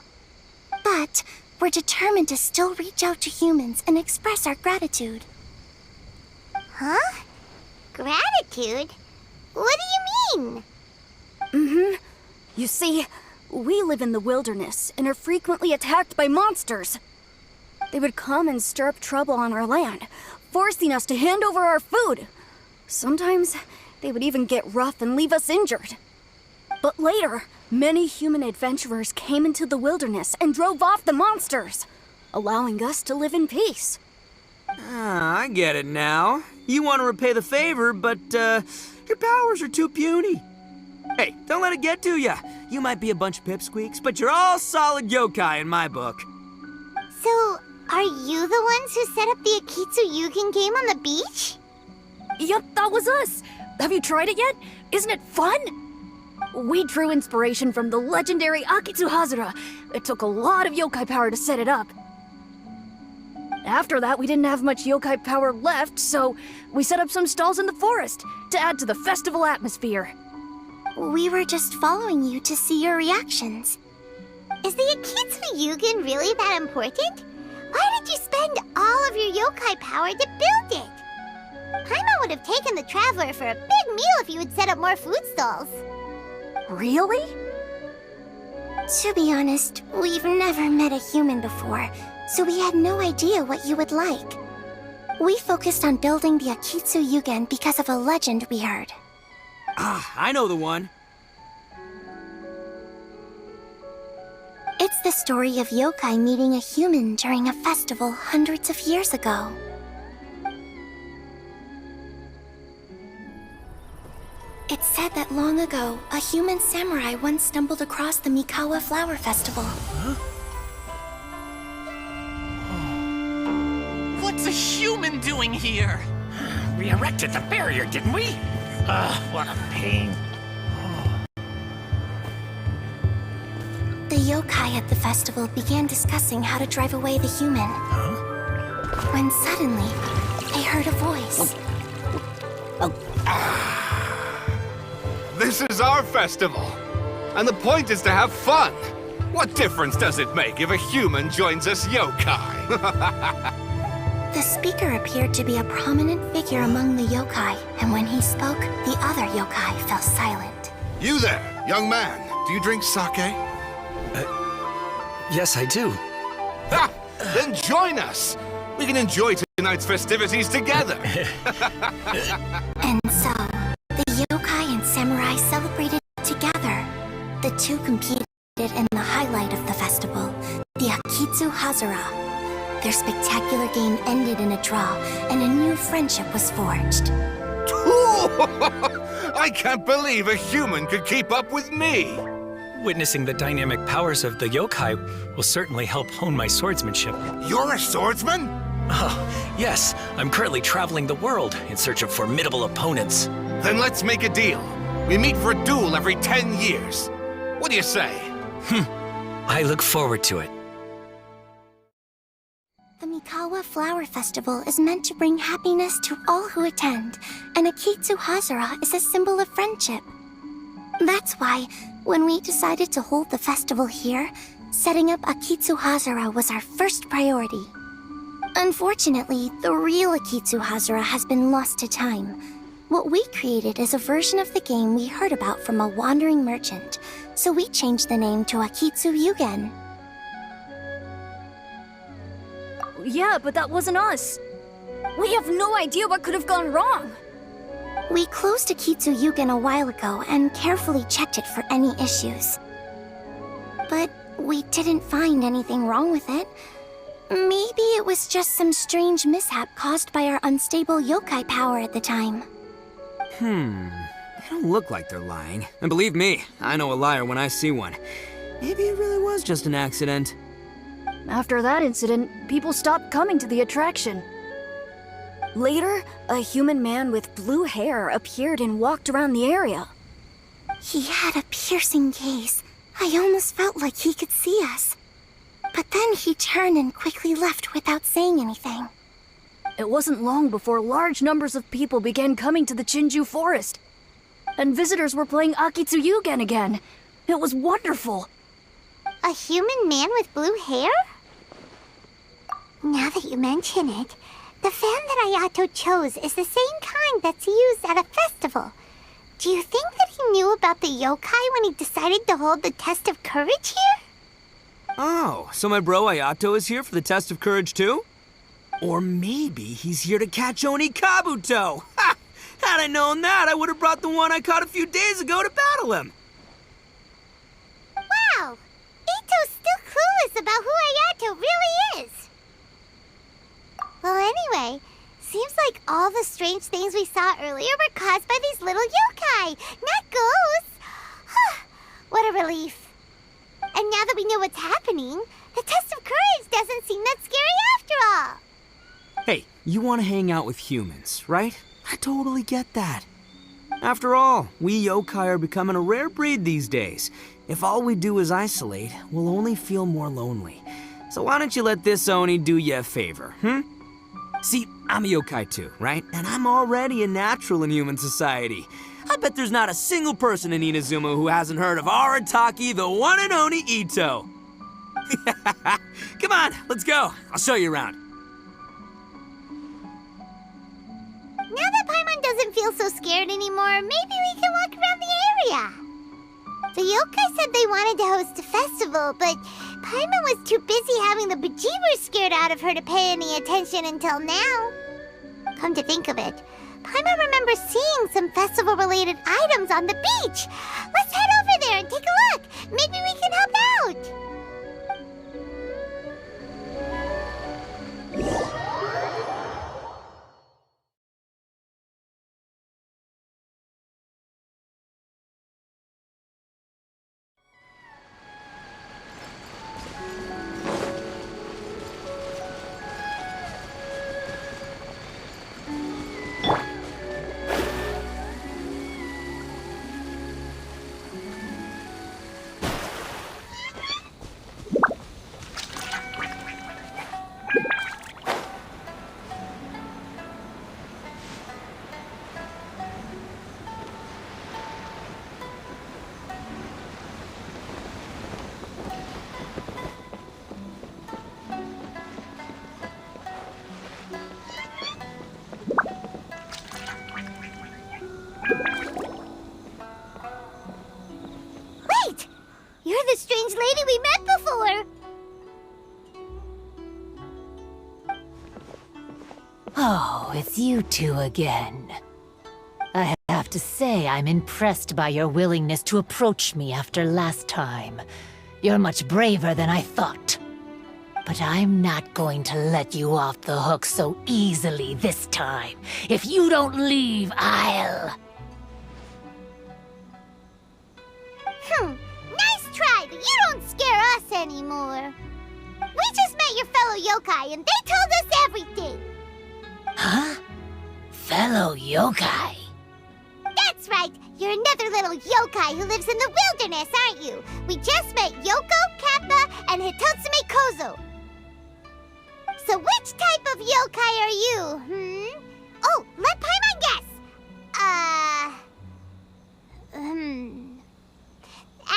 But we're determined to still reach out to humans and express our gratitude. Huh? Gratitude? What do you mean? You see, we live in the wilderness and are frequently attacked by monsters. They would come and stir up trouble on our land, forcing us to hand over our food. Sometimes they would even get rough and leave us injured. But later, many human adventurers came into the wilderness and drove off the monsters, allowing us to live in peace. Ah, I get it now. You want to repay the favor, but, your powers are too puny. Hey, don't let it get to ya. You might be a bunch of pipsqueaks, but you're all solid yokai in my book. So, are you the ones who set up the Akitsu Yugen game on the beach? Yup, that was us. Have you tried it yet? Isn't it fun? We drew inspiration from the legendary Akitsu Hazura. It took a lot of yokai power to set it up. After that, we didn't have much yokai power left, so we set up some stalls in the forest to add to the festival atmosphere. We were just following you to see your reactions. Is the Akitsu Yugen really that important? Why did you spend all of your yokai power to build it? Paimon would have taken the Traveler for a big meal if you had set up more food stalls. Really? To be honest, we've never met a human before, so we had no idea what you would like. We focused on building the Akitsu Yugen because of a legend we heard. Ah, I know the one. It's the story of yokai meeting a human during a festival hundreds of years ago. It's said that long ago, a human samurai once stumbled across the Mikawa Flower Festival. What's a human doing here? We erected the barrier, didn't we? What a pain. The yokai at the festival began discussing how to drive away the human. When suddenly, they heard a voice. This is our festival, and the point is to have fun. What difference does it make if a human joins us yokai? The speaker appeared to be a prominent figure among the yokai, and when he spoke, the other yokai fell silent. You there, young man, do you drink sake? Yes, I do. Ha! Then join us. We can enjoy tonight's festivities together. And so, the yokai and samurai celebrated together. The two competed in the highlight of the festival, the Akitsu Hazura. Their spectacular game ended in a draw, and a new friendship was forged. I can't believe a human could keep up with me. Witnessing the dynamic powers of the yokai will certainly help hone my swordsmanship. You're a swordsman? Oh, yes. I'm currently traveling the world in search of formidable opponents. Then let's make a deal. We meet for a duel every 10 years. What do you say? I look forward to it. The Mikawa Flower Festival is meant to bring happiness to all who attend, and Akitsu Hazara is a symbol of friendship. That's why, when we decided to hold the festival here, setting up Akitsu Hazara was our first priority. Unfortunately, the real Akitsu Hazara has been lost to time. What we created is a version of the game we heard about from a wandering merchant, so we changed the name to Akitsu Yugen. Yeah, but that wasn't us. We have no idea what could have gone wrong. We closed Akitsu Yugen a while ago and carefully checked it for any issues. But we didn't find anything wrong with it. Maybe it was just some strange mishap caused by our unstable yokai power at the time. They don't look like they're lying. And believe me, I know a liar when I see one. Maybe it really was just an accident. After that incident, people stopped coming to the attraction. Later, a human man with blue hair appeared and walked around the area. He had a piercing gaze. I almost felt like he could see us. But then he turned and quickly left without saying anything. It wasn't long before large numbers of people began coming to the Chinju forest. And visitors were playing Akitsu Yugen again. It was wonderful. A human man with blue hair? Now that you mention it, the fan that Ayato chose is the same kind that's used at a festival. Do you think that he knew about the yokai when he decided to hold the test of courage here? Oh, so my bro Ayato is here for the test of courage too? Or maybe he's here to catch Oni Kabuto! Ha! Had I known that, I would have brought the one I caught a few days ago to battle him! Wow! Ito's still clueless about who Ayato really is! Well, anyway, seems like all the strange things we saw earlier were caused by these little yokai, not ghosts! What a relief. And now that we know what's happening, the test of courage doesn't seem that scary after all! Hey, you want to hang out with humans, right? I totally get that. After all, we yokai are becoming a rare breed these days. If all we do is isolate, we'll only feel more lonely. So why don't you let this Oni do you a favor, See, I'm a yokai too, right? And I'm already a natural in human society. I bet there's not a single person in Inazuma who hasn't heard of Arataki, the one and only Ito. Come on, let's go. I'll show you around. Now that Paimon doesn't feel so scared anymore, maybe we can walk around the area. The yokai said they wanted to host a festival, but Paimon was too busy having the bejeebers scared out of her to pay any attention until now. Come to think of it, Paimon remembers seeing some festival-related items on the beach. Let's head over there and take a look. Maybe we can help out. You're the strange lady we met before! Oh, it's you two again. I have to say I'm impressed by your willingness to approach me after last time. You're much braver than I thought. But I'm not going to let you off the hook so easily this time. If you don't leave, I'll... Nice try! anymore. We just met your fellow yokai, and they told us everything. Huh? Fellow yokai? That's right. You're another little yokai who lives in the wilderness, aren't you? We just met Yoko, Kappa, and Hitotsume Kozo. So which type of yokai are you, Oh, let Paimon guess.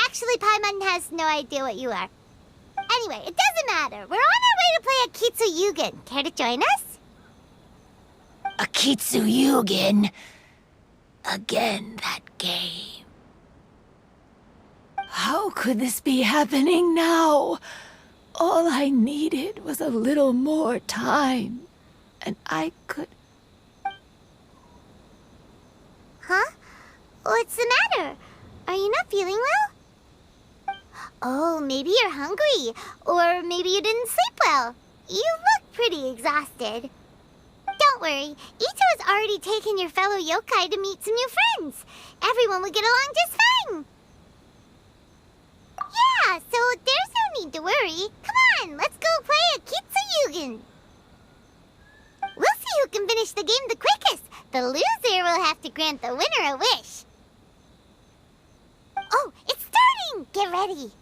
Actually, Paimon has no idea what you are. Anyway, it doesn't matter. We're on our way to play Akitsu Yugen. Care to join us? Akitsu Yugen? Again, that game. How could this be happening now? All I needed was a little more time, and I could... Huh? What's the matter? Are you not feeling well? Oh, maybe you're hungry. Or maybe you didn't sleep well. You look pretty exhausted. Don't worry. Ito has already taken your fellow yokai to meet some new friends. Everyone will get along just fine. Yeah, so there's no need to worry. Come on, let's go play Akitsu Yugen. We'll see who can finish the game the quickest. The loser will have to grant the winner a wish. Oh, it's starting! Get ready.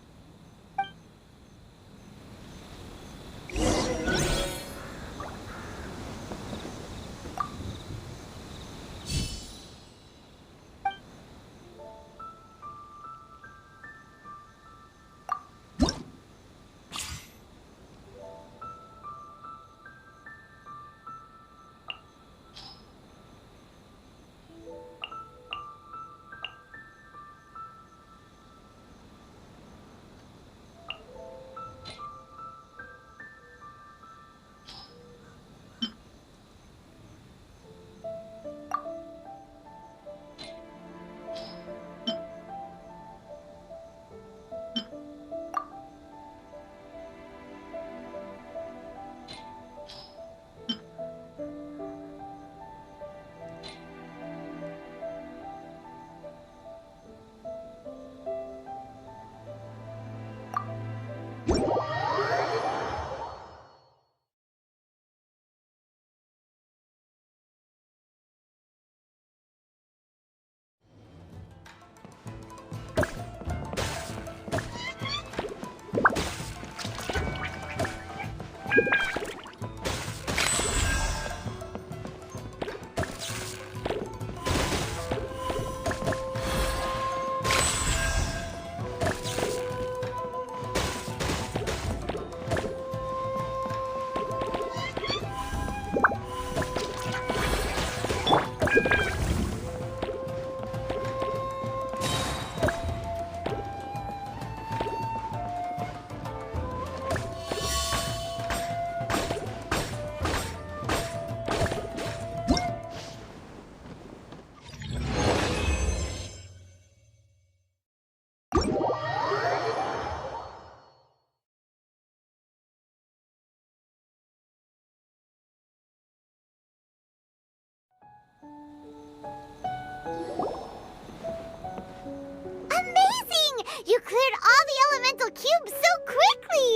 You cleared all the elemental cubes so quickly!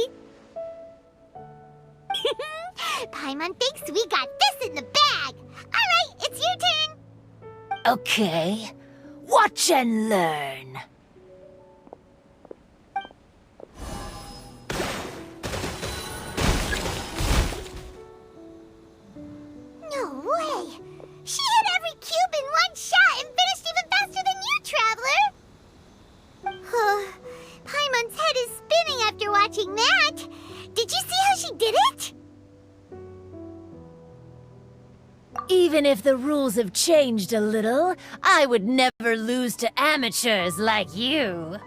Paimon thinks we got this in the bag! Alright, it's your turn! Okay. Watch and learn. No way! She hit every cube in one shot and finished even faster than you, Traveler! Paimon's head is spinning after watching that. Did you see how she did it? Even if the rules have changed a little, I would never lose to amateurs like you.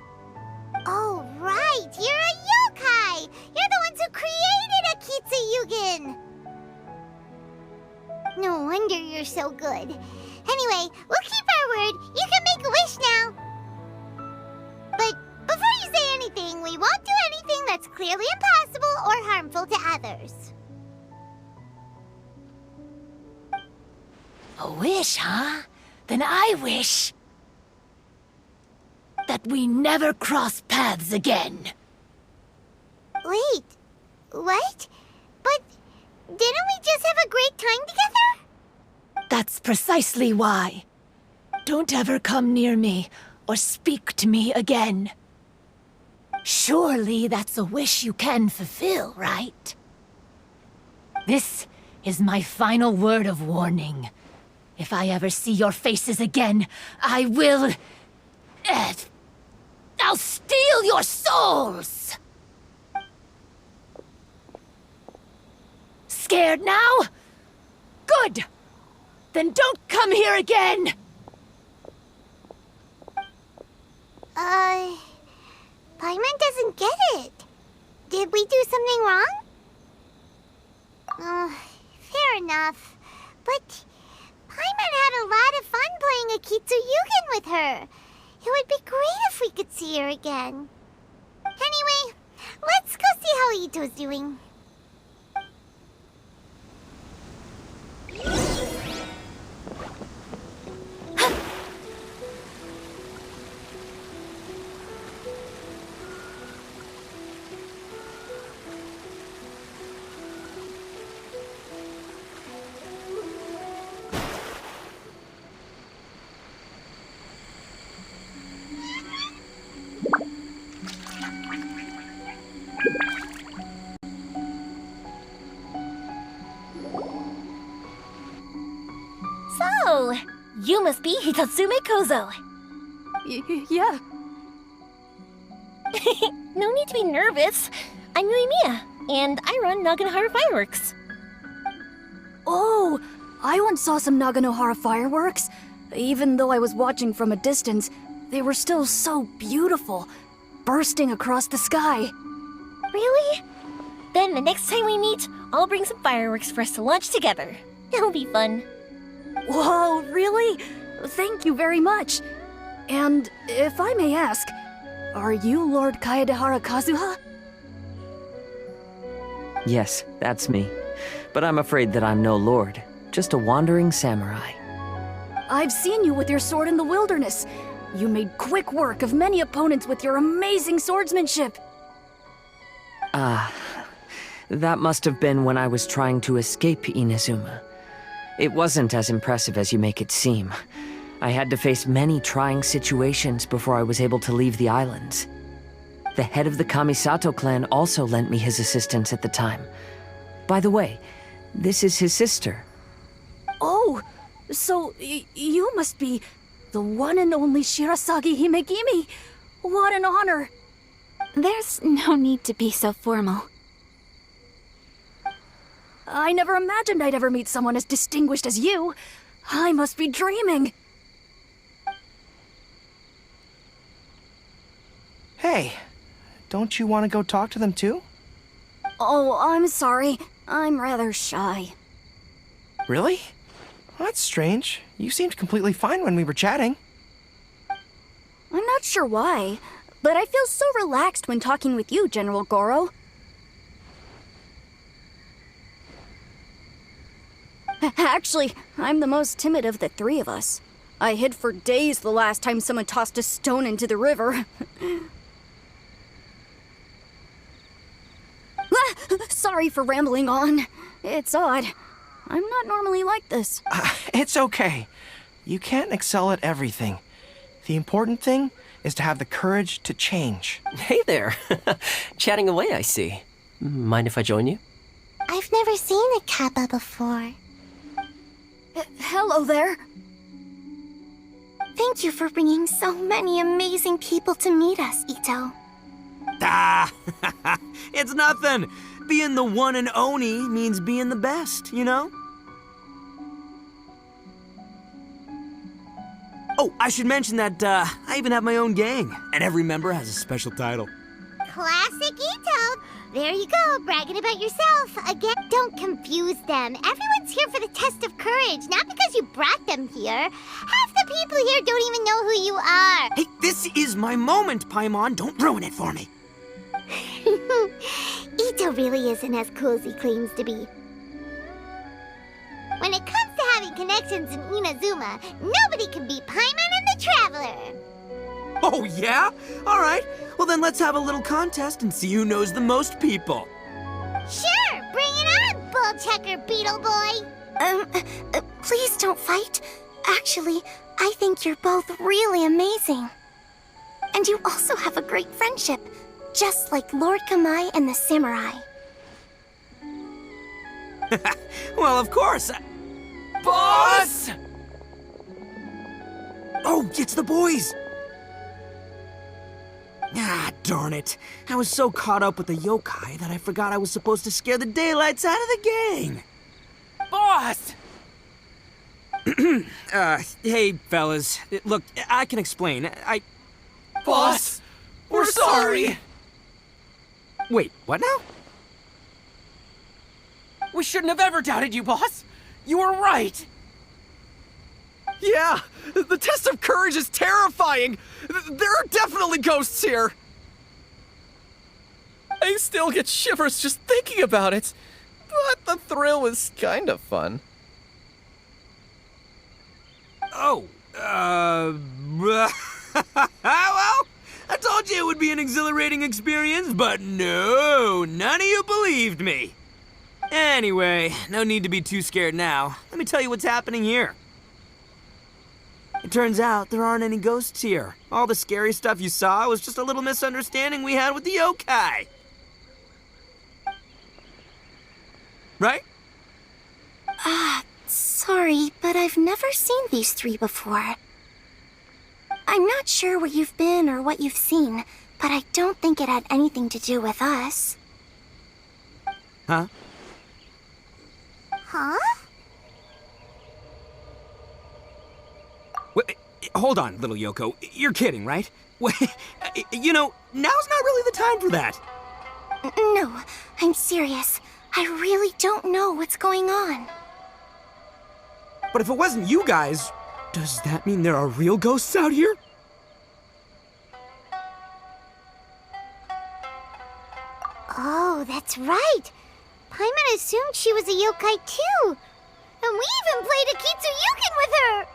Oh, right. You're a yokai. You're the ones who created Akitsu Yugen. No wonder you're so good. Anyway, we'll keep our word. You can make a wish now. But before you say anything, we won't do anything that's clearly impossible or harmful to others. A wish, huh? Then I wish that we never cross paths again. Wait, what? But didn't we just have a great time together? That's precisely why. Don't ever come near me or speak to me again. Surely that's a wish you can fulfill, right? This is my final word of warning. If I ever see your faces again, I will... I'll steal your souls! Scared now? Good! Then don't come here again! Paimon doesn't get it. Did we do something wrong? Fair enough. But Paimon had a lot of fun playing Akitsu-Yugen with her. It would be great if we could see her again. Anyway, let's go see how Ito's doing. So, you must be Hitatsume Kozo. Yeah. No need to be nervous. I'm Yuimiya, and I run Naganohara Fireworks. Oh, I once saw some Naganohara fireworks. Even though I was watching from a distance, they were still so beautiful, bursting across the sky. Really? Then the next time we meet, I'll bring some fireworks for us to launch together. It'll be fun. Whoa, really? Thank you very much. And if I may ask, are you Lord Kaedehara Kazuha? Yes, that's me. But I'm afraid that I'm no lord, just a wandering samurai. I've seen you with your sword in the wilderness. You made quick work of many opponents with your amazing swordsmanship. That must have been when I was trying to escape Inazuma. It wasn't as impressive as you make it seem. I had to face many trying situations before I was able to leave the islands. The head of the Kamisato clan also lent me his assistance at the time. By the way, this is his sister. Oh, so you must be the one and only Shirasagi Himegimi. What an honor. There's no need to be so formal. I never imagined I'd ever meet someone as distinguished as you. I must be dreaming. Hey, don't you want to go talk to them too? Oh, I'm sorry. I'm rather shy. Really? Well, that's strange. You seemed completely fine when we were chatting. I'm not sure why, but I feel so relaxed when talking with you, General Goro. Actually, I'm the most timid of the three of us. I hid for days the last time someone tossed a stone into the river. Sorry for rambling on. It's odd. I'm not normally like this. It's okay. You can't excel at everything. The important thing is to have the courage to change. Hey there. Chatting away, I see. Mind if I join you? I've never seen a kappa before. Hello there. Thank you for bringing so many amazing people to meet us, Ito. It's nothing. Being the one and only means being the best, you know? Oh, I should mention that I even have my own gang, and every member has a special title. Classic Ito! There you go, bragging about yourself. Again, don't confuse them. Everyone's here for the test of courage, not because you brought them here. Half the people here don't even know who you are. Hey, this is my moment, Paimon. Don't ruin it for me. Ito really isn't as cool as he claims to be. When it comes to having connections in Inazuma, nobody can beat Paimon and the Traveler. Oh, yeah? All right. Well, then let's have a little contest and see who knows the most people. Sure, bring it on, bull checker beetle boy. Please don't fight. Actually, I think you're both really amazing. And you also have a great friendship, just like Lord Kamai and the samurai. Well, of course. Boss! Oh, it's the boys! Ah, darn it. I was so caught up with the yokai that I forgot I was supposed to scare the daylights out of the gang. Boss! Hey, fellas. Look, I can explain. Boss! We're sorry! Wait, what now? We shouldn't have ever doubted you, boss! You were right! Yeah! The test of courage is terrifying! There are definitely ghosts here! I still get shivers just thinking about it. But the thrill was kind of fun. Oh, well, I told you it would be an exhilarating experience, but no, none of you believed me. Anyway, no need to be too scared now. Let me tell you what's happening here. It turns out there aren't any ghosts here. All the scary stuff you saw was just a little misunderstanding we had with the yokai. Right? Sorry, but I've never seen these three before. I'm not sure where you've been or what you've seen, but I don't think it had anything to do with us. Huh? Huh? Wait, hold on, little Yoko. You're kidding, right? Wait, you know, now's not really the time for that. No, I'm serious. I really don't know what's going on. But if it wasn't you guys, does that mean there are real ghosts out here? Oh, that's right. Paimon assumed she was a yokai too. And we even played a Kitsuyukin with her.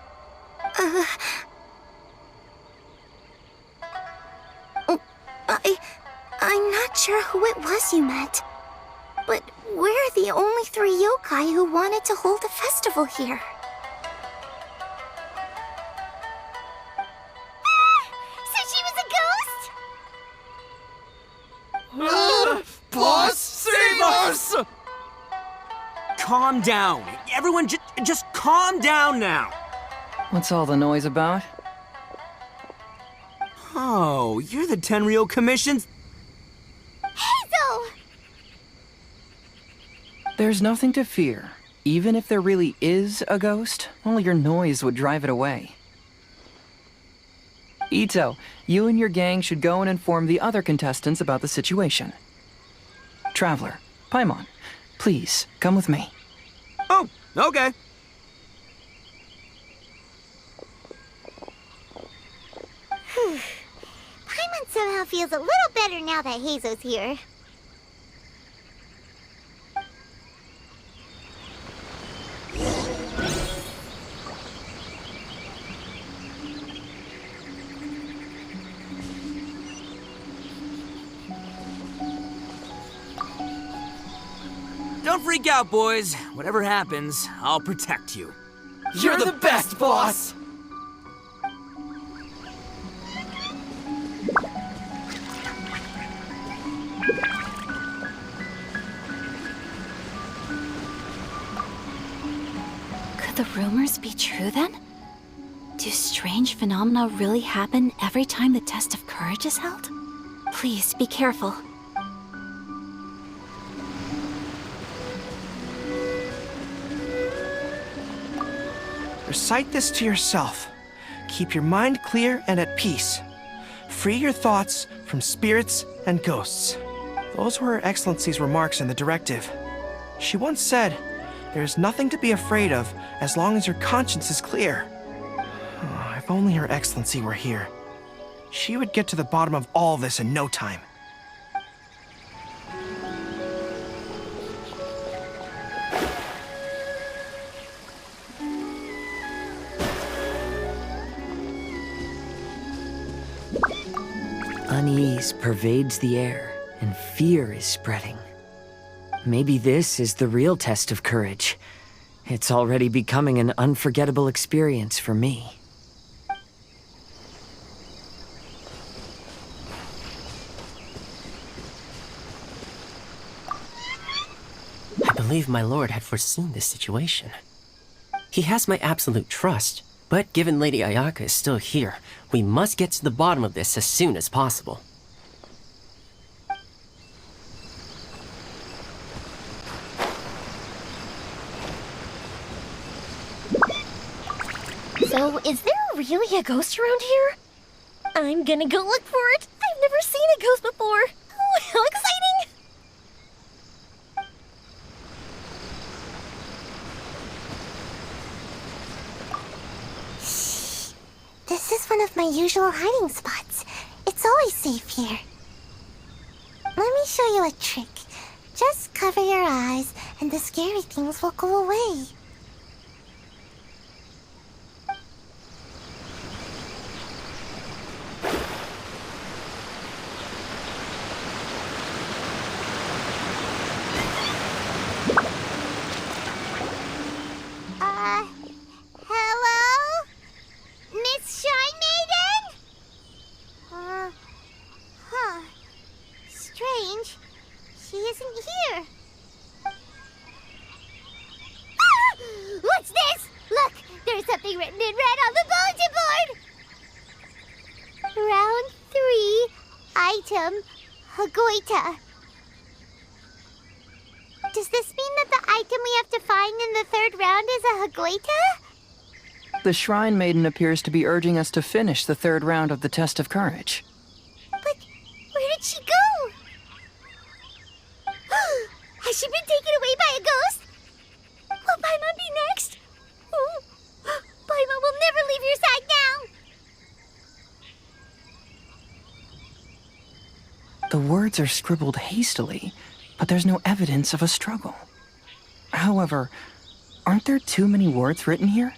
I'm not sure who it was you met. But we're the only three yokai who wanted to hold a festival here. So she was a ghost? Boss, save us! Calm down. Everyone just calm down now. What's all the noise about? Oh, you're the Tenryou Commission's... Hazel! There's nothing to fear. Even if there really is a ghost, only your noise would drive it away. Ito, you and your gang should go and inform the other contestants about the situation. Traveler, Paimon, please, come with me. Oh, okay. Paimon somehow feels a little better now that Hazo's here. Don't freak out, boys. Whatever happens, I'll protect you. You're the best, boss! Could the rumors be true then? Do strange phenomena really happen every time the test of courage is held? Please be careful. Recite this to yourself. Keep your mind clear and at peace. Free your thoughts from spirits and ghosts. Those were Her Excellency's remarks in the directive. She once said, there is nothing to be afraid of as long as your conscience is clear. Oh, if only Her Excellency were here. She would get to the bottom of all this in no time. Unease pervades the air, and fear is spreading. Maybe this is the real test of courage. It's already becoming an unforgettable experience for me. I believe my lord had foreseen this situation. He has my absolute trust, but given Lady Ayaka is still here, we must get to the bottom of this as soon as possible. So, is there really a ghost around here? I'm gonna go look for it. I've never seen a ghost before. Oh, how exciting! This is one of my usual hiding spots. It's always safe here. Let me show you a trick. Just cover your eyes, and the scary things will go away. Hello? Miss Shrine Maiden? Strange. She isn't here. Ah! What's this? Look, there's something written in red on the bulletin board. Round 3, item, Hagoita. Does this mean that the item we have to find in the 3rd round is a Hagoita? The Shrine Maiden appears to be urging us to finish the 3rd round of the Test of Courage. But where did she go? Has she been taken away by a ghost? Will Paimon be next? Oh, Paimon will never leave your side now. The words are scribbled hastily, but there's no evidence of a struggle. However, aren't there too many words written here?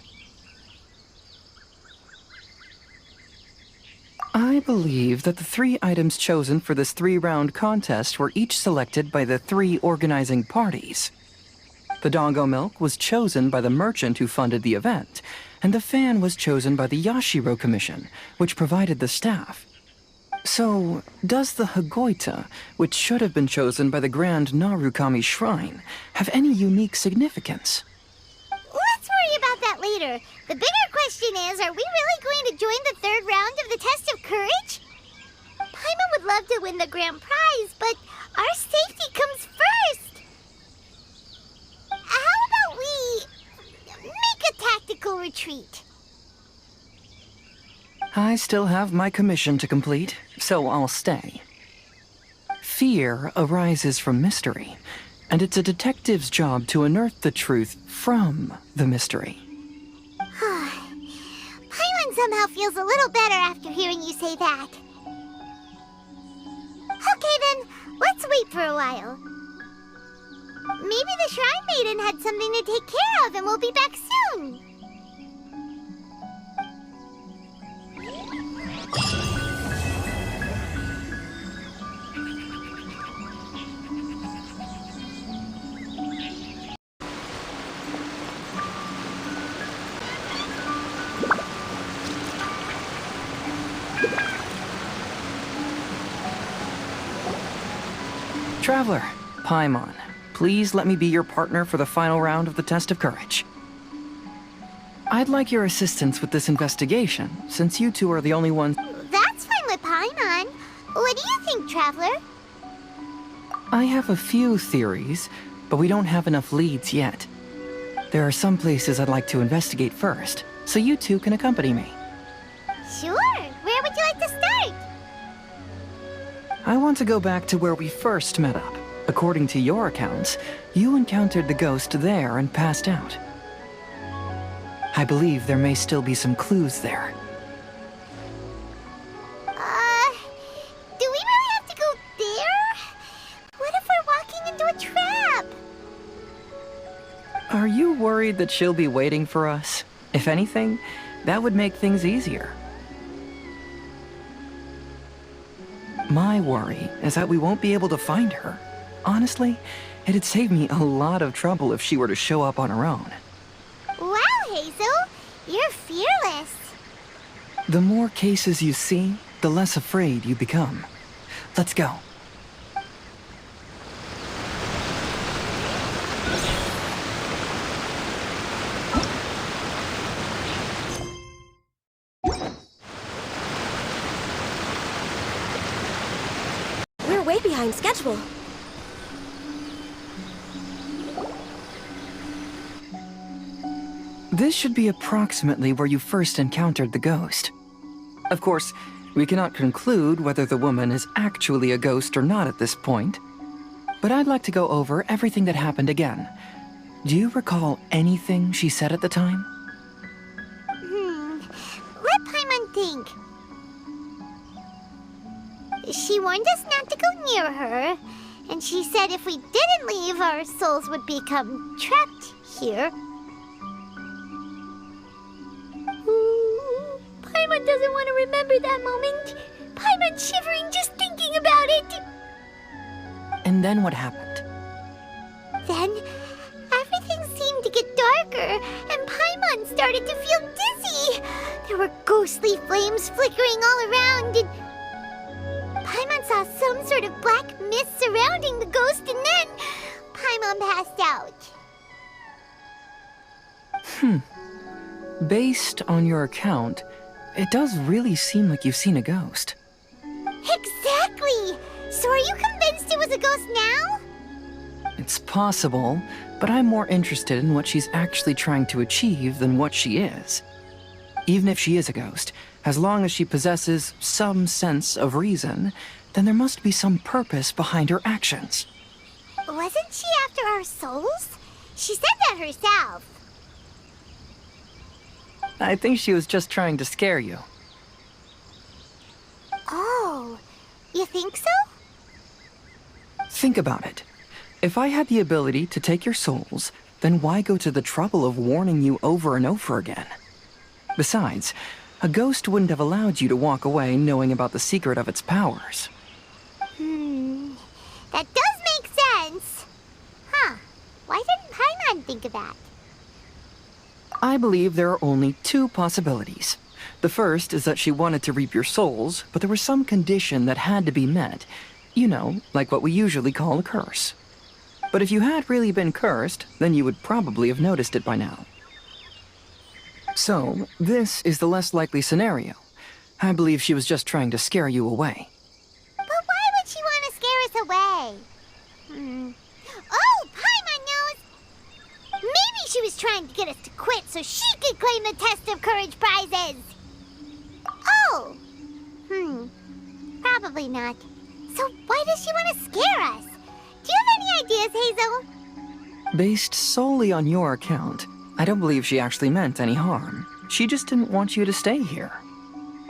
I believe that the 3 items chosen for this 3-round contest were each selected by the 3 organizing parties. The Doggo Milk was chosen by the merchant who funded the event, and the fan was chosen by the Yashiro Commission, which provided the staff. So, does the Hagoita, which should have been chosen by the Grand Narukami Shrine, have any unique significance? Let's worry about that later. The bigger question is, are we really going to join the 3rd round of the Test of Courage? Paimon would love to win the grand prize, but our safety comes first. How about we make a tactical retreat? I still have my commission to complete, so I'll stay. Fear arises from mystery, and it's a detective's job to unearth the truth from the mystery. Paimon somehow feels a little better after hearing you say that. Okay then, let's wait for a while. Maybe the Shrine Maiden had something to take care of and we'll be back soon. Traveler, Paimon, please let me be your partner for the final round of the Test of Courage. I'd like your assistance with this investigation, since you two are the only ones. That's fine with Paimon. What do you think, Traveler? I have a few theories, but we don't have enough leads yet. There are some places I'd like to investigate first, so you two can accompany me. Sure. Where would you like to start? I want to go back to where we first met up. According to your accounts, you encountered the ghost there and passed out. I believe there may still be some clues there. Do we really have to go there? What if we're walking into a trap? Are you worried that she'll be waiting for us? If anything, that would make things easier. My worry is that we won't be able to find her. Honestly, it'd save me a lot of trouble if she were to show up on her own. Wow, Hazel! You're fearless. The more cases you see, the less afraid you become. Let's go. We're way behind schedule. This should be approximately where you first encountered the ghost. Of course, we cannot conclude whether the woman is actually a ghost or not at this point, but I'd like to go over everything that happened again. Do you recall anything she said at the time? Let Paimon think. She warned us not to go near her, and she said if we didn't leave, our souls would become trapped here. Paimon doesn't want to remember that moment. Paimon's shivering just thinking about it. And then what happened? Then, everything seemed to get darker, and Paimon started to feel dizzy. There were ghostly flames flickering all around, and Paimon saw some sort of black mist surrounding the ghost, and then Paimon passed out. Based on your account, it does really seem like you've seen a ghost. Exactly! So are you convinced it was a ghost now? It's possible, but I'm more interested in what she's actually trying to achieve than what she is. Even if she is a ghost, as long as she possesses some sense of reason, then there must be some purpose behind her actions. Wasn't she after our souls? She said that herself. I think she was just trying to scare you. Oh, you think so? Think about it. If I had the ability to take your souls, then why go to the trouble of warning you over and over again? Besides, a ghost wouldn't have allowed you to walk away knowing about the secret of its powers. That does make sense. Huh. Why didn't Paimon think of that? I believe there are only two possibilities. The first is that she wanted to reap your souls, but there was some condition that had to be met. You know, like what we usually call a curse. But if you had really been cursed, then you would probably have noticed it by now. So, this is the less likely scenario. I believe she was just trying to scare you away. But why would she want to scare us away? Oh, Paimon knows! Maybe she was trying to get us to quit so she could claim the Test of Courage prizes! Oh! Probably not. So why does she want to scare us? Do you have any ideas, Hazel? Based solely on your account, I don't believe she actually meant any harm. She just didn't want you to stay here.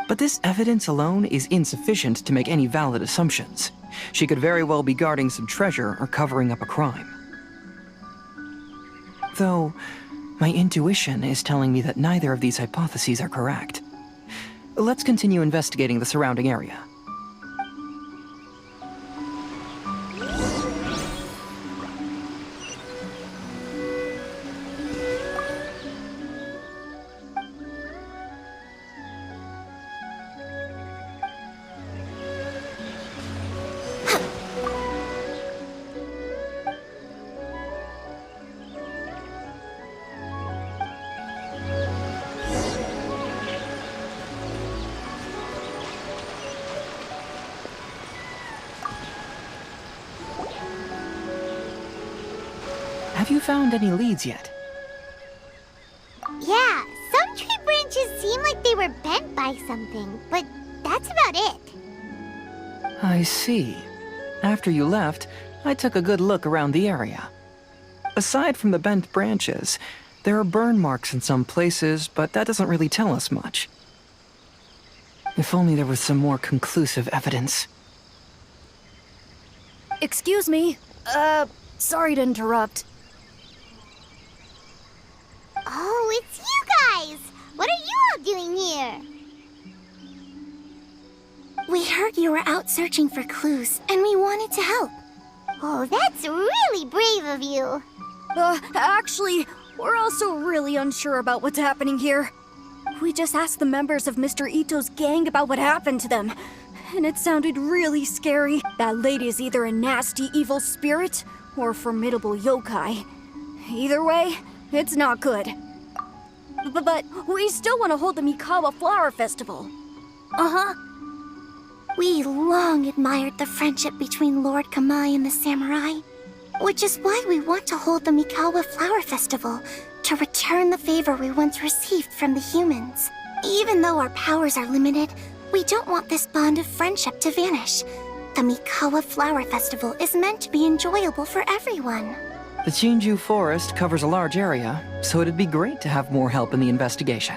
But this evidence alone is insufficient to make any valid assumptions. She could very well be guarding some treasure or covering up a crime. Though, my intuition is telling me that neither of these hypotheses are correct. Let's continue investigating the surrounding area. Have you found any leads yet? Yeah, some tree branches seem like they were bent by something, but that's about it. I see. After you left, I took a good look around the area. Aside from the bent branches, there are burn marks in some places, but that doesn't really tell us much. If only there was some more conclusive evidence. Excuse me. Sorry to interrupt. Oh, it's you guys! What are you all doing here? We heard you were out searching for clues, and we wanted to help. Oh, that's really brave of you. Actually, we're also really unsure about what's happening here. We just asked the members of Mr. Ito's gang about what happened to them, and it sounded really scary. That lady is either a nasty evil spirit or a formidable yokai. Either way, it's not good. But we still want to hold the Mikawa Flower Festival. Uh-huh. We long admired the friendship between Lord Kamai and the samurai, which is why we want to hold the Mikawa Flower Festival, to return the favor we once received from the humans. Even though our powers are limited, we don't want this bond of friendship to vanish. The Mikawa Flower Festival is meant to be enjoyable for everyone. The Chinju Forest covers a large area, so it'd be great to have more help in the investigation.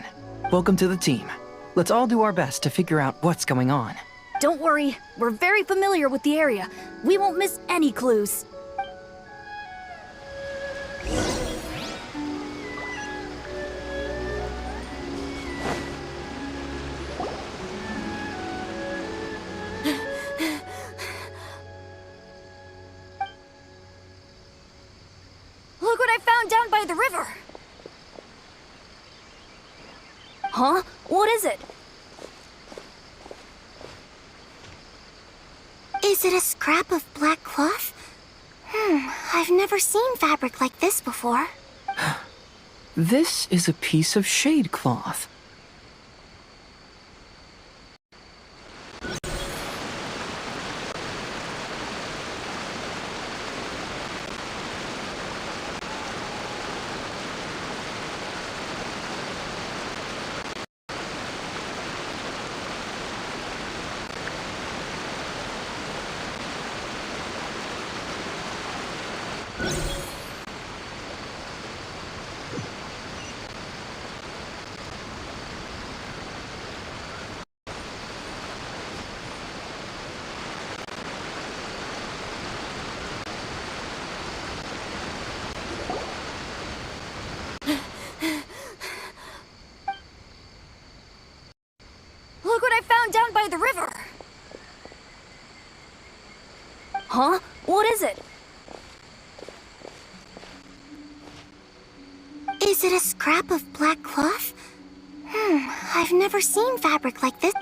Welcome to the team. Let's all do our best to figure out what's going on. Don't worry, we're very familiar with the area. We won't miss any clues. Look what I found down by the river! Huh? What is it? Is it a scrap of black cloth? I've never seen fabric like this before. This is a piece of shade cloth. Look what I found down by the river! Huh? What is it? Is it a scrap of black cloth? I've never seen fabric like this.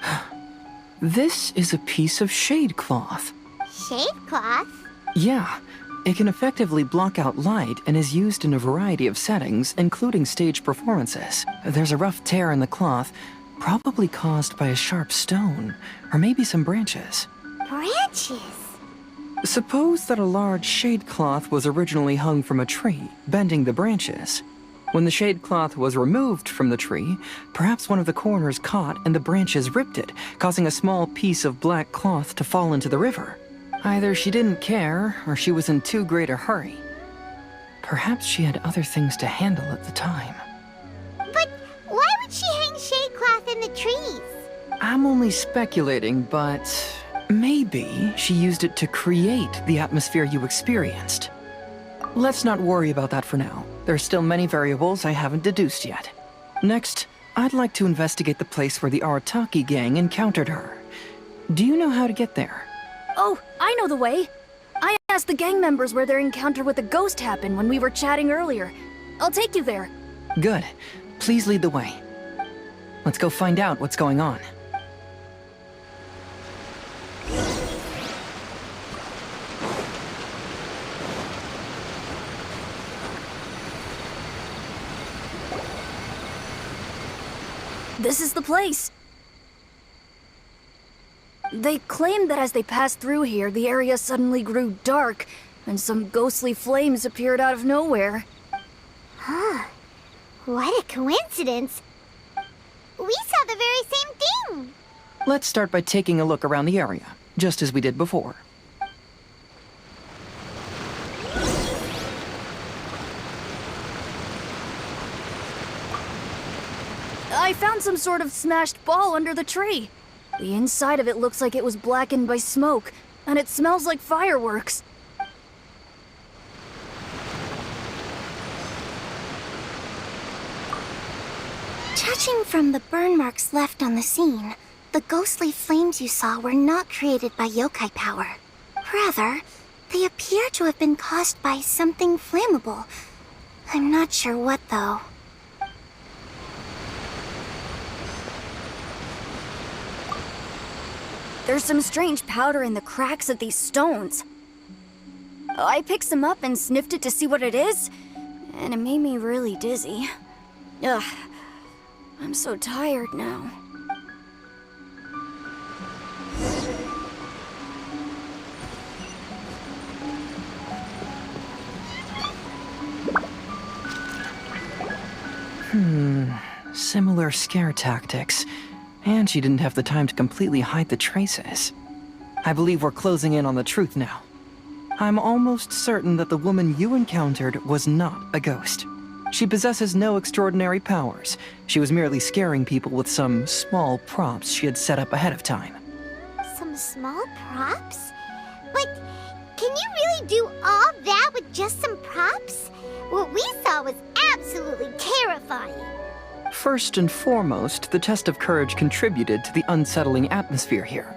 This is a piece of shade cloth. Shade cloth? Yeah, it can effectively block out light and is used in a variety of settings, including stage performances. There's a rough tear in the cloth, probably caused by a sharp stone, or maybe some branches. Branches? Suppose that a large shade cloth was originally hung from a tree, bending the branches. When the shade cloth was removed from the tree, perhaps one of the corners caught and the branches ripped it, causing a small piece of black cloth to fall into the river. Either she didn't care, or she was in too great a hurry. Perhaps she had other things to handle at the time. But why would she hang shade cloth in the trees? I'm only speculating, but maybe she used it to create the atmosphere you experienced. Let's not worry about that for now. There's still many variables I haven't deduced yet. Next, I'd like to investigate the place where the Arataki gang encountered her. Do you know how to get there? Oh, I know the way. I asked the gang members where their encounter with the ghost happened when we were chatting earlier. I'll take you there. Good. Please lead the way. Let's go find out what's going on. This is the place. They claimed that as they passed through here, the area suddenly grew dark, and some ghostly flames appeared out of nowhere. Huh. What a coincidence. We saw the very same thing. Let's start by taking a look around the area, just as we did before. I found some sort of smashed ball under the tree. The inside of it looks like it was blackened by smoke, and it smells like fireworks. Judging from the burn marks left on the scene, The ghostly flames you saw were not created by yokai power. Rather, they appear to have been caused by something flammable. I'm not sure what, though. There's some strange powder in the cracks of these stones. I picked some up and sniffed it to see what it is, and it made me really dizzy. Ugh, I'm so tired now. Similar scare tactics. And she didn't have the time to completely hide the traces. I believe we're closing in on the truth now. I'm almost certain that the woman you encountered was not a ghost. She possesses no extraordinary powers. She was merely scaring people with some small props she had set up ahead of time. Some small props? But can you really do all that with just some props? What we saw was absolutely terrifying. First and foremost, the test of courage contributed to the unsettling atmosphere here.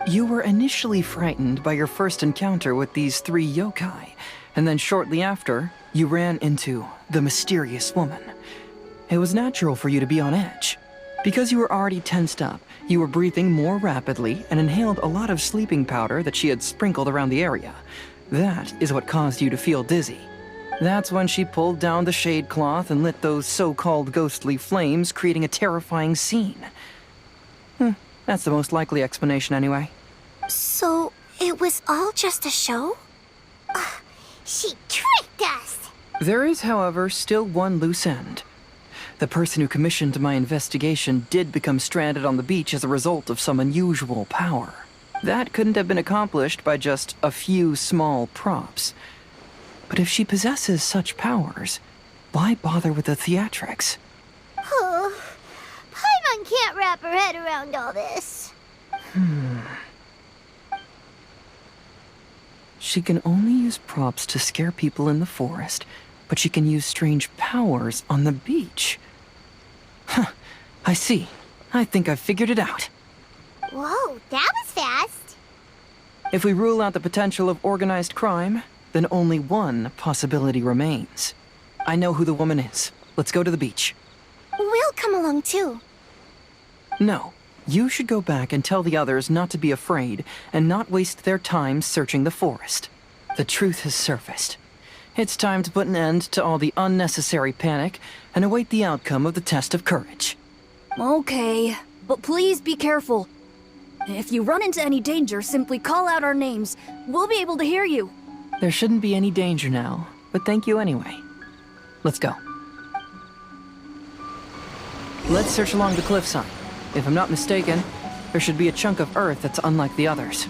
You were initially frightened by your first encounter with these 3 yokai, and then shortly after, you ran into the mysterious woman. It was natural for you to be on edge. Because you were already tensed up, you were breathing more rapidly and inhaled a lot of sleeping powder that she had sprinkled around the area. That is what caused you to feel dizzy. That's when she pulled down the shade cloth and lit those so-called ghostly flames, creating a terrifying scene. That's the most likely explanation anyway. So, it was all just a show? She tricked us! There is, however, still one loose end. The person who commissioned my investigation did become stranded on the beach as a result of some unusual power. That couldn't have been accomplished by just a few small props. But if she possesses such powers, why bother with the theatrics? Oh, Paimon can't wrap her head around all this. She can only use props to scare people in the forest, but she can use strange powers on the beach. I see. I think I've figured it out. Whoa, that was fast. If we rule out the potential of organized crime, then only one possibility remains. I know who the woman is. Let's go to the beach. We'll come along too. No, you should go back and tell the others not to be afraid and not waste their time searching the forest. The truth has surfaced. It's time to put an end to all the unnecessary panic and await the outcome of the test of courage. Okay, but please be careful. If you run into any danger, simply call out our names. We'll be able to hear you. There shouldn't be any danger now, but thank you anyway. Let's go. Let's search along the cliffside. If I'm not mistaken, there should be a chunk of earth that's unlike the others.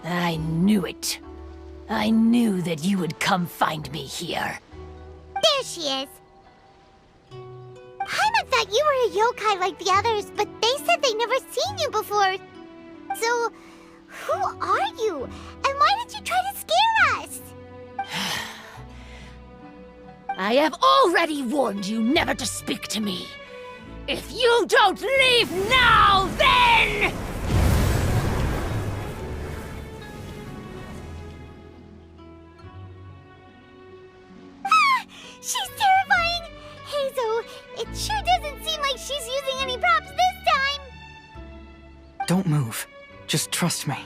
I knew it. I knew that you would come find me here. There she is. Paimon thought you were a yokai like the others, but they said they never seen you before. So, who are you? And why did you try to scare us? I have already warned you never to speak to me. If you don't leave now, then... She's terrifying! Hazel, it sure doesn't seem like she's using any props this time! Don't move. Just trust me.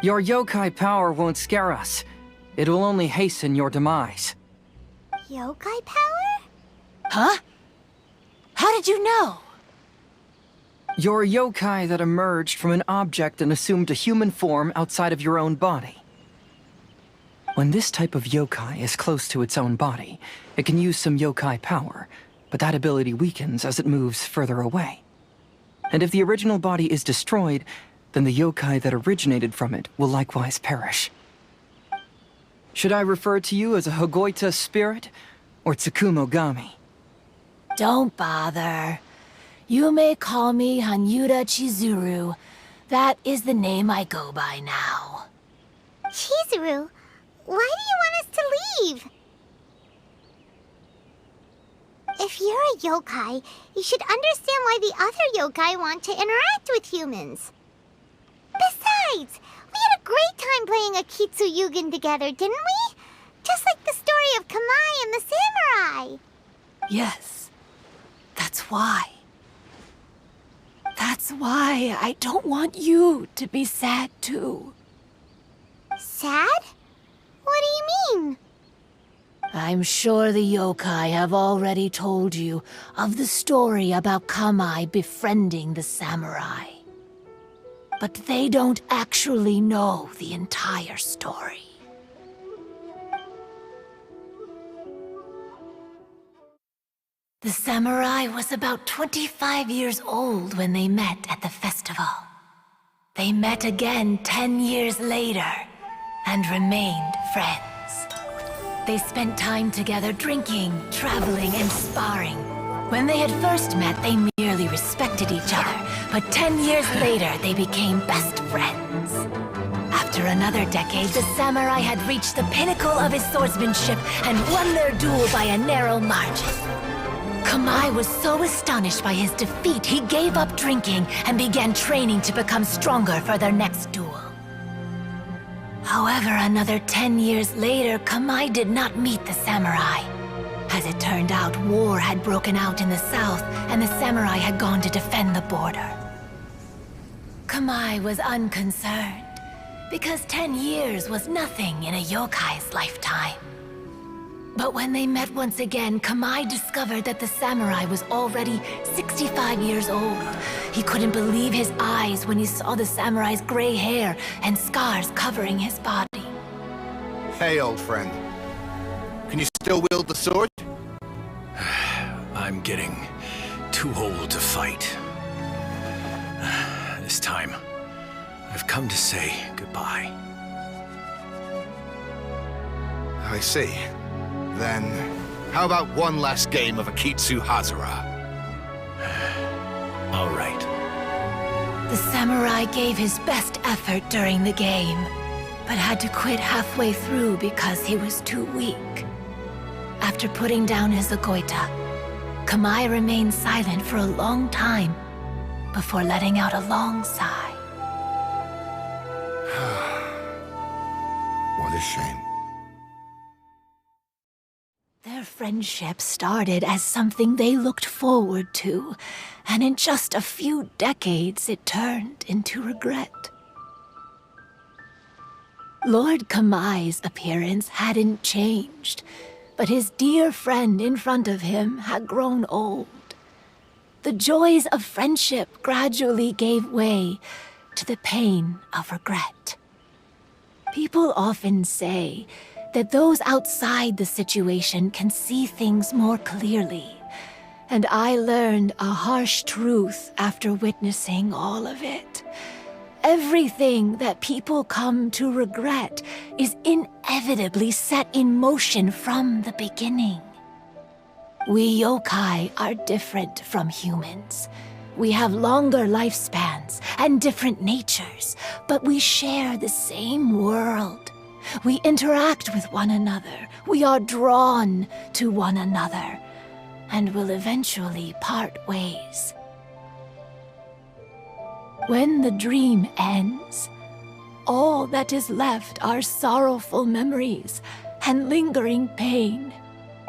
Your yokai power won't scare us. It will only hasten your demise. Yokai power? Huh? How did you know? You're a yokai that emerged from an object and assumed a human form outside of your own body. When this type of yokai is close to its own body, it can use some yokai power, but that ability weakens as it moves further away. And if the original body is destroyed, then the yokai that originated from it will likewise perish. Should I refer to you as a Hagoita spirit or Tsukumogami? Don't bother. You may call me Hanyuda Chizuru. That is the name I go by now. Chizuru, why do you want us to leave? If you're a yokai, you should understand why the other yokai want to interact with humans. Besides, we had a great time playing Akitsu Yugen together, didn't we? Just like the story of Kamai and the samurai. Yes, that's why. That's why I don't want you to be sad too. Sad? What do you mean? I'm sure the yokai have already told you of the story about Kamai befriending the samurai. But they don't actually know the entire story. The samurai was about 25 years old when they met at the festival. They met again 10 years later and remained friends. They spent time together drinking, traveling, and sparring. When they had first met, they merely respected each other, but 10 years later, they became best friends. After another decade, the samurai had reached the pinnacle of his swordsmanship and won their duel by a narrow margin. Kamai was so astonished by his defeat, he gave up drinking and began training to become stronger for their next duel. However, another 10 years later, Kamai did not meet the samurai. As it turned out, war had broken out in the south, and the samurai had gone to defend the border. Kamai was unconcerned, because 10 years was nothing in a yokai's lifetime. But when they met once again, Kamai discovered that the samurai was already 65 years old. He couldn't believe his eyes when he saw the samurai's gray hair and scars covering his body. Hey, old friend. Can you still wield the sword? I'm getting too old to fight. This time, I've come to say goodbye. I see. Then, how about one last game of Akitsu Hazara? All right. The samurai gave his best effort during the game, but had to quit halfway through because he was too weak. After putting down his Agoita, Kamai remained silent for a long time before letting out a long sigh. What a shame. Their friendship started as something they looked forward to, and in just a few decades it turned into regret. Lord Kamai's appearance hadn't changed, but his dear friend in front of him had grown old. The joys of friendship gradually gave way to the pain of regret. People often say that those outside the situation can see things more clearly, and I learned a harsh truth after witnessing all of it. Everything that people come to regret is inevitably set in motion from the beginning. We yokai are different from humans. We have longer lifespans and different natures, but we share the same world. We interact with one another, we are drawn to one another, and will eventually part ways. When the dream ends, all that is left are sorrowful memories and lingering pain.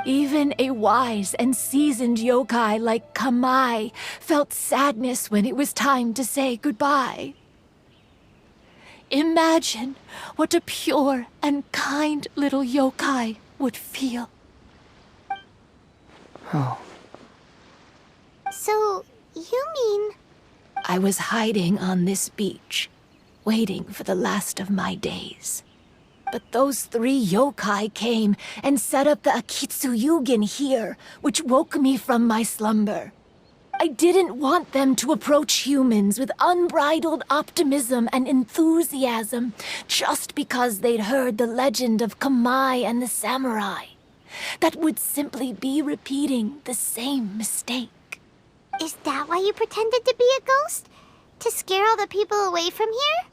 Even a wise and seasoned yokai like Kamai felt sadness when it was time to say goodbye. Imagine what a pure and kind little yokai would feel. Oh. So, you mean I was hiding on this beach, waiting for the last of my days. But those 3 yokai came and set up the Akitsuyugin here, which woke me from my slumber. I didn't want them to approach humans with unbridled optimism and enthusiasm just because they'd heard the legend of Kamai and the samurai. That would simply be repeating the same mistake. Is that why you pretended to be a ghost? To scare all the people away from here?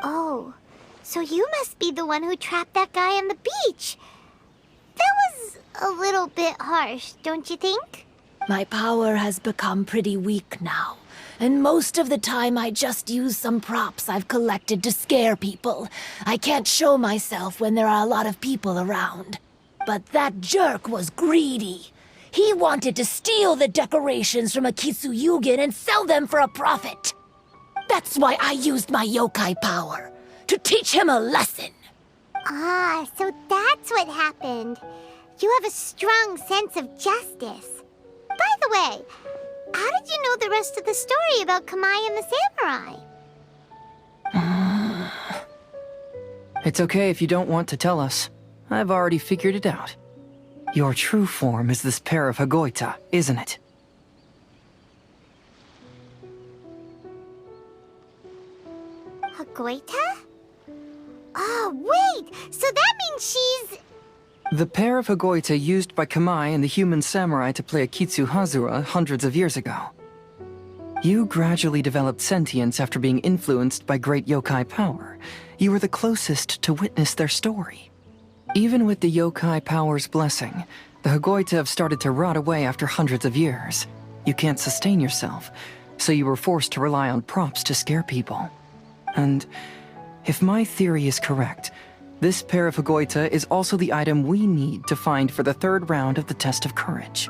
Oh, so you must be the one who trapped that guy on the beach. That was a little bit harsh, don't you think? My power has become pretty weak now, and most of the time I just use some props I've collected to scare people. I can't show myself when there are a lot of people around. But that jerk was greedy. He wanted to steal the decorations from Akitsuyugin and sell them for a profit. That's why I used my yokai power, to teach him a lesson. Ah, so that's what happened. You have a strong sense of justice. By the way, how did you know the rest of the story about Kamai and the samurai? It's okay if you don't want to tell us. I've already figured it out. Your true form is this pair of Hagoita, isn't it? Hagoita? Oh, wait! So that means she's... The pair of Hagoita used by Kamai and the human samurai to play Akitsu Hazura hundreds of years ago. You gradually developed sentience after being influenced by great yokai power. You were the closest to witness their story. Even with the yokai power's blessing, the Hagoita have started to rot away after hundreds of years. You can't sustain yourself, so you were forced to rely on props to scare people. And if my theory is correct, this pair of Hagoita is also the item we need to find for the 3rd round of the Test of Courage.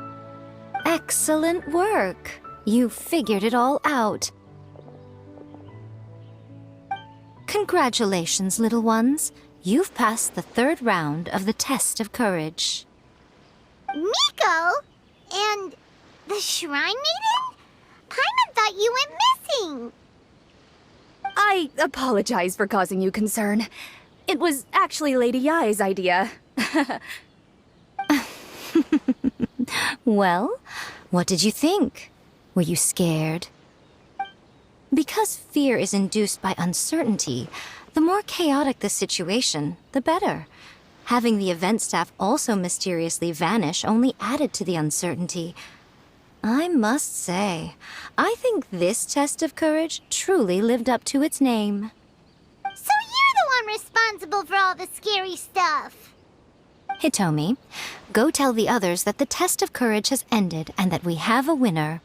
Excellent work. You figured it all out. Congratulations, little ones. You've passed the 3rd round of the Test of Courage. Miko? And the Shrine Maiden? Paimon thought you went missing. I apologize for causing you concern. It was actually Lady Yai's idea. Well, what did you think? Were you scared? Because fear is induced by uncertainty, the more chaotic the situation, the better. Having the event staff also mysteriously vanish only added to the uncertainty. I must say, I think this test of courage truly lived up to its name. So you're the one responsible for all the scary stuff. Hitomi, go tell the others that the test of courage has ended and that we have a winner.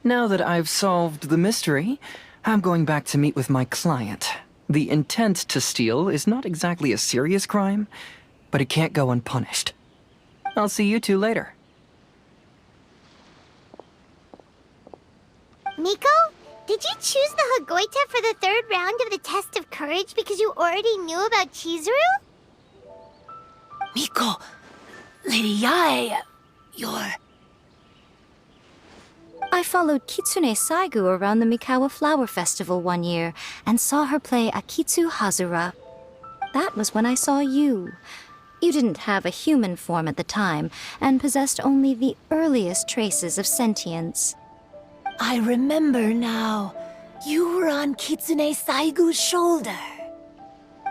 Now that I've solved the mystery, I'm going back to meet with my client. The intent to steal is not exactly a serious crime, but it can't go unpunished. I'll see you two later. Miko, did you choose the Hagoita for the 3rd round of the Test of Courage because you already knew about Chizuru? Miko, Lady Yai, you're... I followed Kitsune Saigu around the Mikawa Flower Festival one year and saw her play Akitsu Hazura. That was when I saw you. You didn't have a human form at the time and possessed only the earliest traces of sentience. I remember now. You were on Kitsune Saigu's shoulder.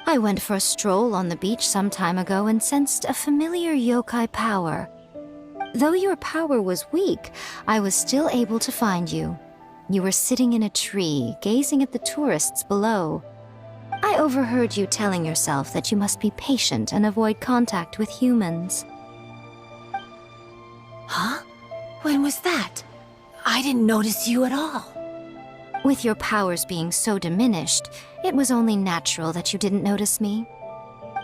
I went for a stroll on the beach some time ago and sensed a familiar yokai power. Though your power was weak, I was still able to find you. You were sitting in a tree, gazing at the tourists below. I overheard you telling yourself that you must be patient and avoid contact with humans. Huh? When was that? I didn't notice you at all. With your powers being so diminished, it was only natural that you didn't notice me.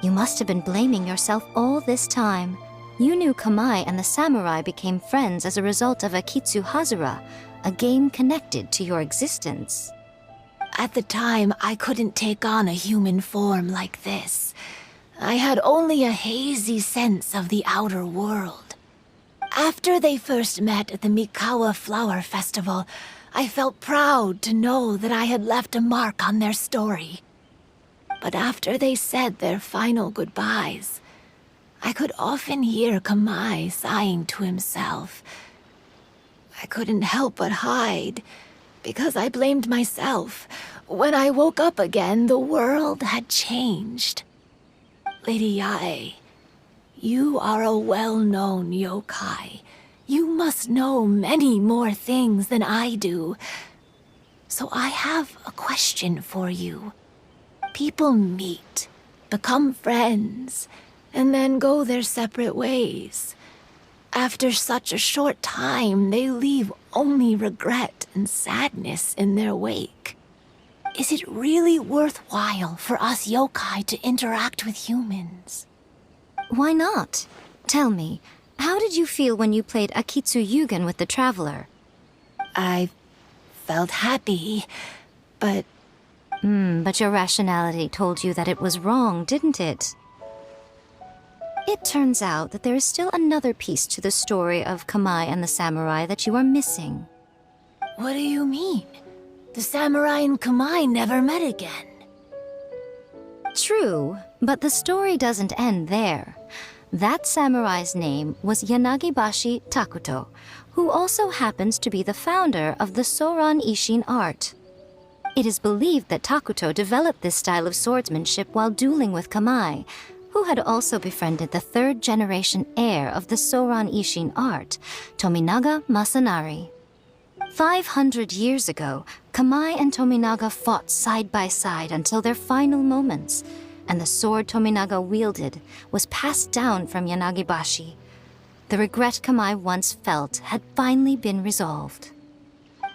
You must have been blaming yourself all this time. You knew Kamai and the samurai became friends as a result of Akitsu Hazura, a game connected to your existence. At the time, I couldn't take on a human form like this. I had only a hazy sense of the outer world. After they first met at the Mikawa Flower Festival, I felt proud to know that I had left a mark on their story. But after they said their final goodbyes, I could often hear Kamai sighing to himself. I couldn't help but hide, because I blamed myself. When I woke up again, the world had changed. Lady Yae, you are a well-known yokai. You must know many more things than I do. So I have a question for you. People meet, become friends, and then go their separate ways. After such a short time, they leave only regret and sadness in their wake. Is it really worthwhile for us yokai to interact with humans? Why not? Tell me, how did you feel when you played Akitsu Yugen with the Traveler? I felt happy, but... But your rationality told you that it was wrong, didn't it? It turns out that there is still another piece to the story of Kamai and the samurai that you are missing. What do you mean? The samurai and Kamai never met again. True, but the story doesn't end there. That samurai's name was Yanagibashi Takuto, who also happens to be the founder of the Soran Ishin art. It is believed that Takuto developed this style of swordsmanship while dueling with Kamai, who had also befriended the third-generation heir of the Soran Ishin art, Tominaga Masanari. 500 years ago, Kamai and Tominaga fought side by side until their final moments, and the sword Tominaga wielded was passed down from Yanagibashi. The regret Kamai once felt had finally been resolved.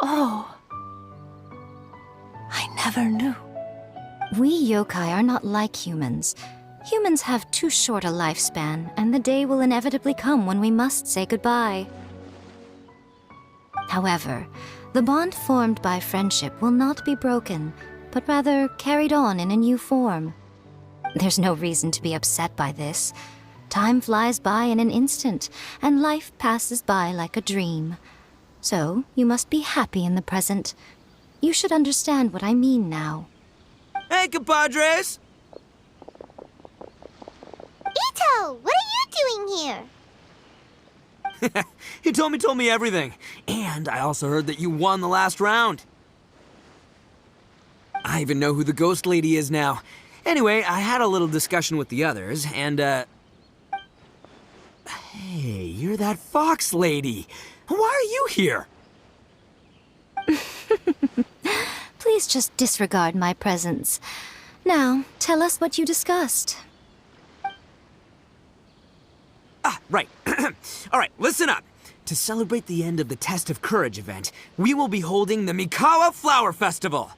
Oh. I never knew. We yokai are not like humans. Humans have too short a lifespan, and the day will inevitably come when we must say goodbye. However, the bond formed by friendship will not be broken, but rather carried on in a new form. There's no reason to be upset by this. Time flies by in an instant, and life passes by like a dream. So, you must be happy in the present. You should understand what I mean now. Hey, compadres! Ito, what are you doing here? He told me everything. And I also heard that you won the last round. I even know who the ghost lady is now. Anyway, I had a little discussion with the others, and, Hey, you're that fox lady. Why are you here? Please just disregard my presence. Now, tell us what you discussed. Right. All right, listen up. To celebrate the end of the Test of Courage event, we will be holding the Mikawa Flower Festival.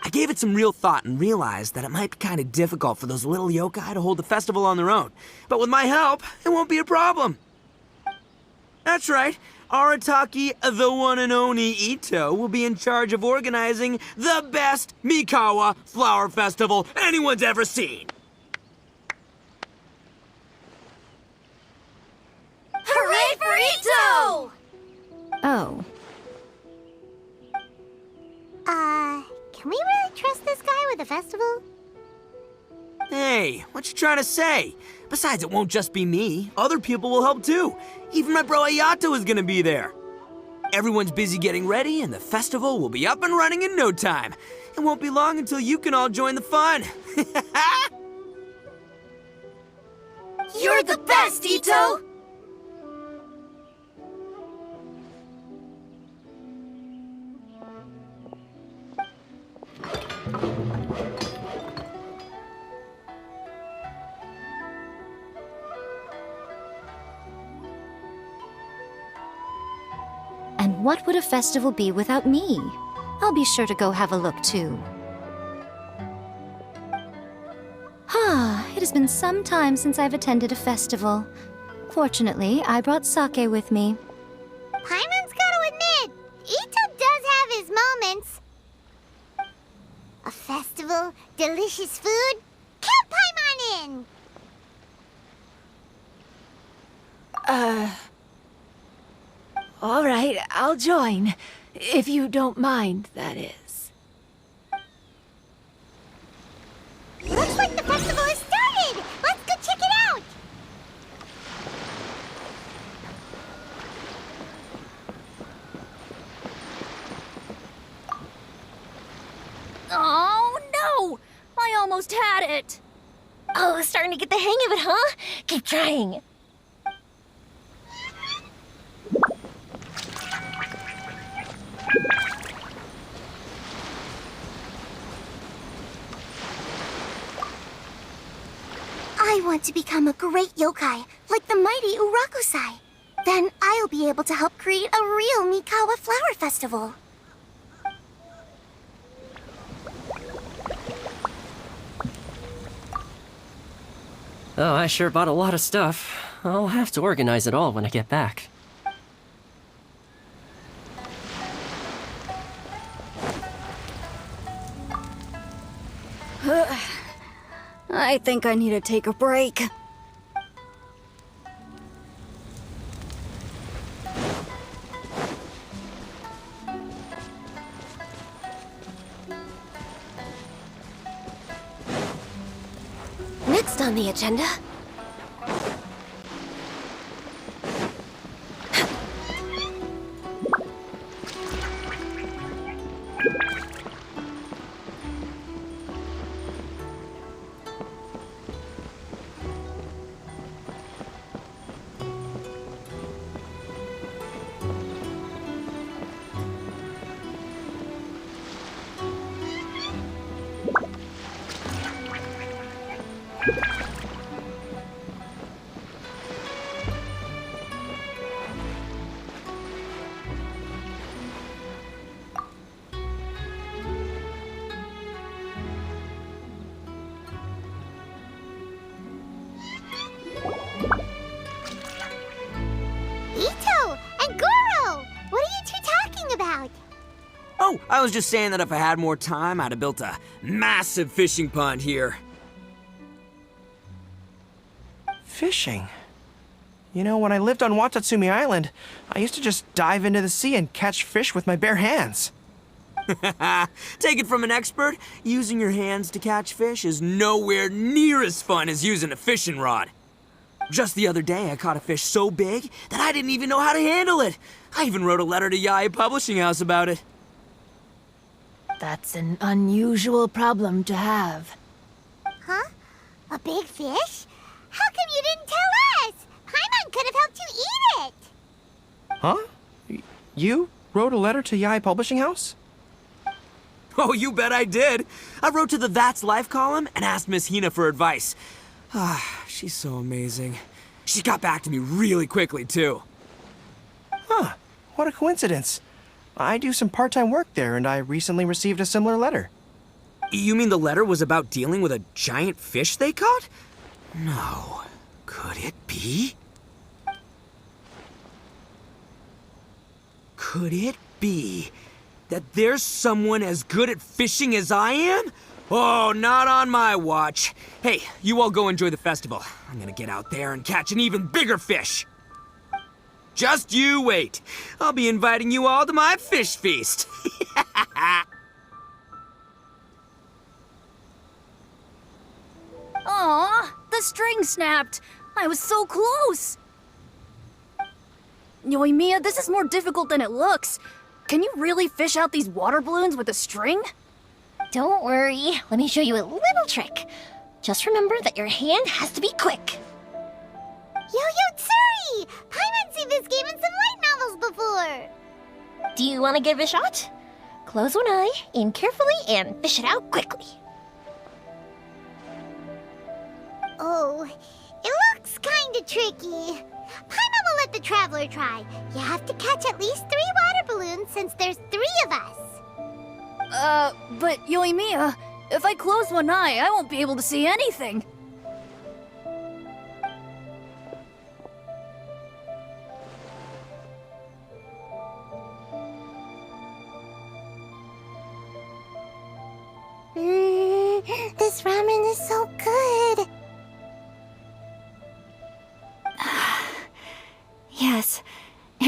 I gave it some real thought and realized that it might be kind of difficult for those little yokai to hold the festival on their own. But with my help, it won't be a problem. That's right. Arataki, the one and only Ito, will be in charge of organizing the best Mikawa Flower Festival anyone's ever seen. Hooray for Ito! Oh. Can we really trust this guy with the festival? Hey, what you trying to say? Besides, it won't just be me. Other people will help too. Even my bro Ayato is gonna be there. Everyone's busy getting ready, and the festival will be up and running in no time. It won't be long until you can all join the fun. You're the best, Ito! And what would a festival be without me? I'll be sure to go have a look too. It has been some time since I've attended a festival. Fortunately, I brought sake with me. Paimon's gotta admit, Ito does have his moments. A festival, delicious food, count Paimon in! All right, I'll join. If you don't mind, that is. Looks like the festival has started! Let's go check it out! Oh, no! I almost had it! Oh, starting to get the hang of it, huh? Keep trying. I want to become a great yokai, like the mighty Urakusai. Then I'll be able to help create a real Mikawa flower festival. Oh, I sure bought a lot of stuff. I'll have to organize it all when I get back. I think I need to take a break. Next on the agenda. Oh, I was just saying that if I had more time, I'd have built a massive fishing pond here. Fishing? You know, when I lived on Watatsumi Island, I used to just dive into the sea and catch fish with my bare hands. Take it from an expert, using your hands to catch fish is nowhere near as fun as using a fishing rod. Just the other day, I caught a fish so big that I didn't even know how to handle it. I even wrote a letter to Yai Publishing House about it. That's an unusual problem to have. Huh? A big fish? How come you didn't tell us? Paimon could have helped you eat it! Huh? You wrote a letter to Yai Publishing House? Oh, you bet I did. I wrote to the That's Life column and asked Miss Hina for advice. Ah, she's so amazing. She got back to me really quickly, too. Huh. What a coincidence. I do some part-time work there, and I recently received a similar letter. You mean the letter was about dealing with a giant fish they caught? No. Could it be? Could it be that there's someone as good at fishing as I am? Oh, not on my watch. Hey, you all go enjoy the festival. I'm gonna get out there and catch an even bigger fish. Just you wait. I'll be inviting you all to my fish feast. Aw, the string snapped. I was so close. Yoimiya, this is more difficult than it looks. Can you really fish out these water balloons with a string? Don't worry. Let me show you a little trick. Just remember that your hand has to be quick. Yo-Yo Tsuri! Paimon's seen this game in some light novels before! Do you want to give it a shot? Close one eye, aim carefully, and fish it out quickly. Oh, it looks kinda tricky. Paimon will let the traveler try. You have to catch at least 3 water balloons since there's 3 of us. But Yoimiya, if I close one eye, I won't be able to see anything. This ramen is so good.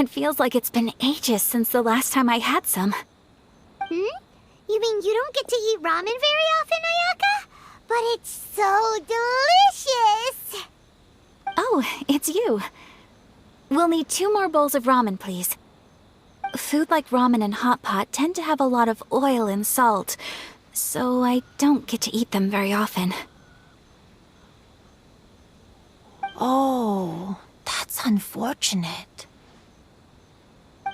It feels like it's been ages since the last time I had some. Hmm? You mean you don't get to eat ramen very often, Ayaka? But it's so delicious! Oh, it's you. We'll need 2 more bowls of ramen, please. Food like ramen and hot pot tend to have a lot of oil and salt, so I don't get to eat them very often. Oh, that's unfortunate.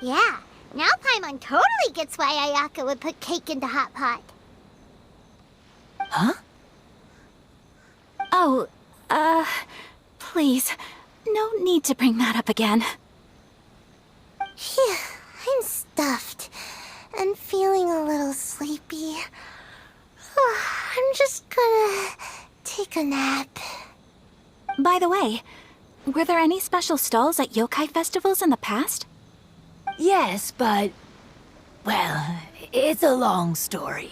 Yeah, now Paimon totally gets why Ayaka would put cake into hot pot. Huh? Oh, please, no need to bring that up again. Phew, I'm stuffed and feeling a little sleepy. I'm just gonna take a nap. By the way, were there any special stalls at yokai festivals in the past? Yes, but... well, it's a long story.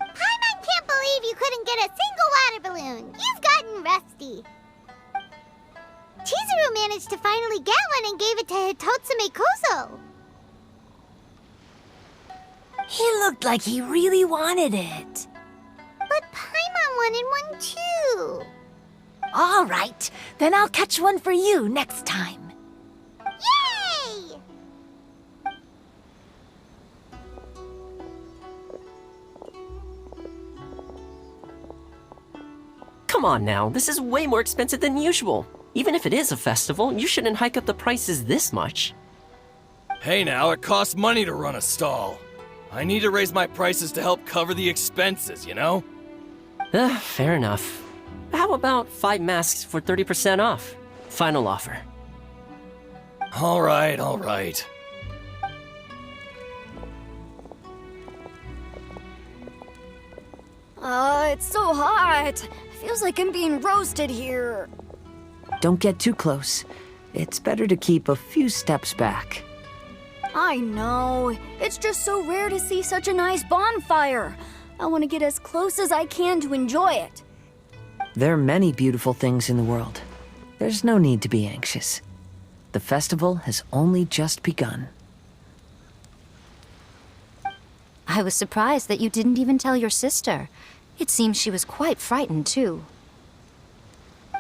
Paimon can't believe you couldn't get a single water balloon. You've gotten rusty. Chizuru managed to finally get one and gave it to Hitotsume Kozo. He looked like he really wanted it. But Paimon wanted one too. All right, then I'll catch one for you next time. Yay! Come on now, this is way more expensive than usual. Even if it is a festival, you shouldn't hike up the prices this much. Hey now, it costs money to run a stall. I need to raise my prices to help cover the expenses, you know? Fair enough. How about 5 masks for 30% off? Final offer. All right. It's so hot. Feels like I'm being roasted here. Don't get too close. It's better to keep a few steps back. I know. It's just so rare to see such a nice bonfire. I want to get as close as I can to enjoy it. There are many beautiful things in the world. There's no need to be anxious. The festival has only just begun. I was surprised that you didn't even tell your sister. It seems she was quite frightened, too.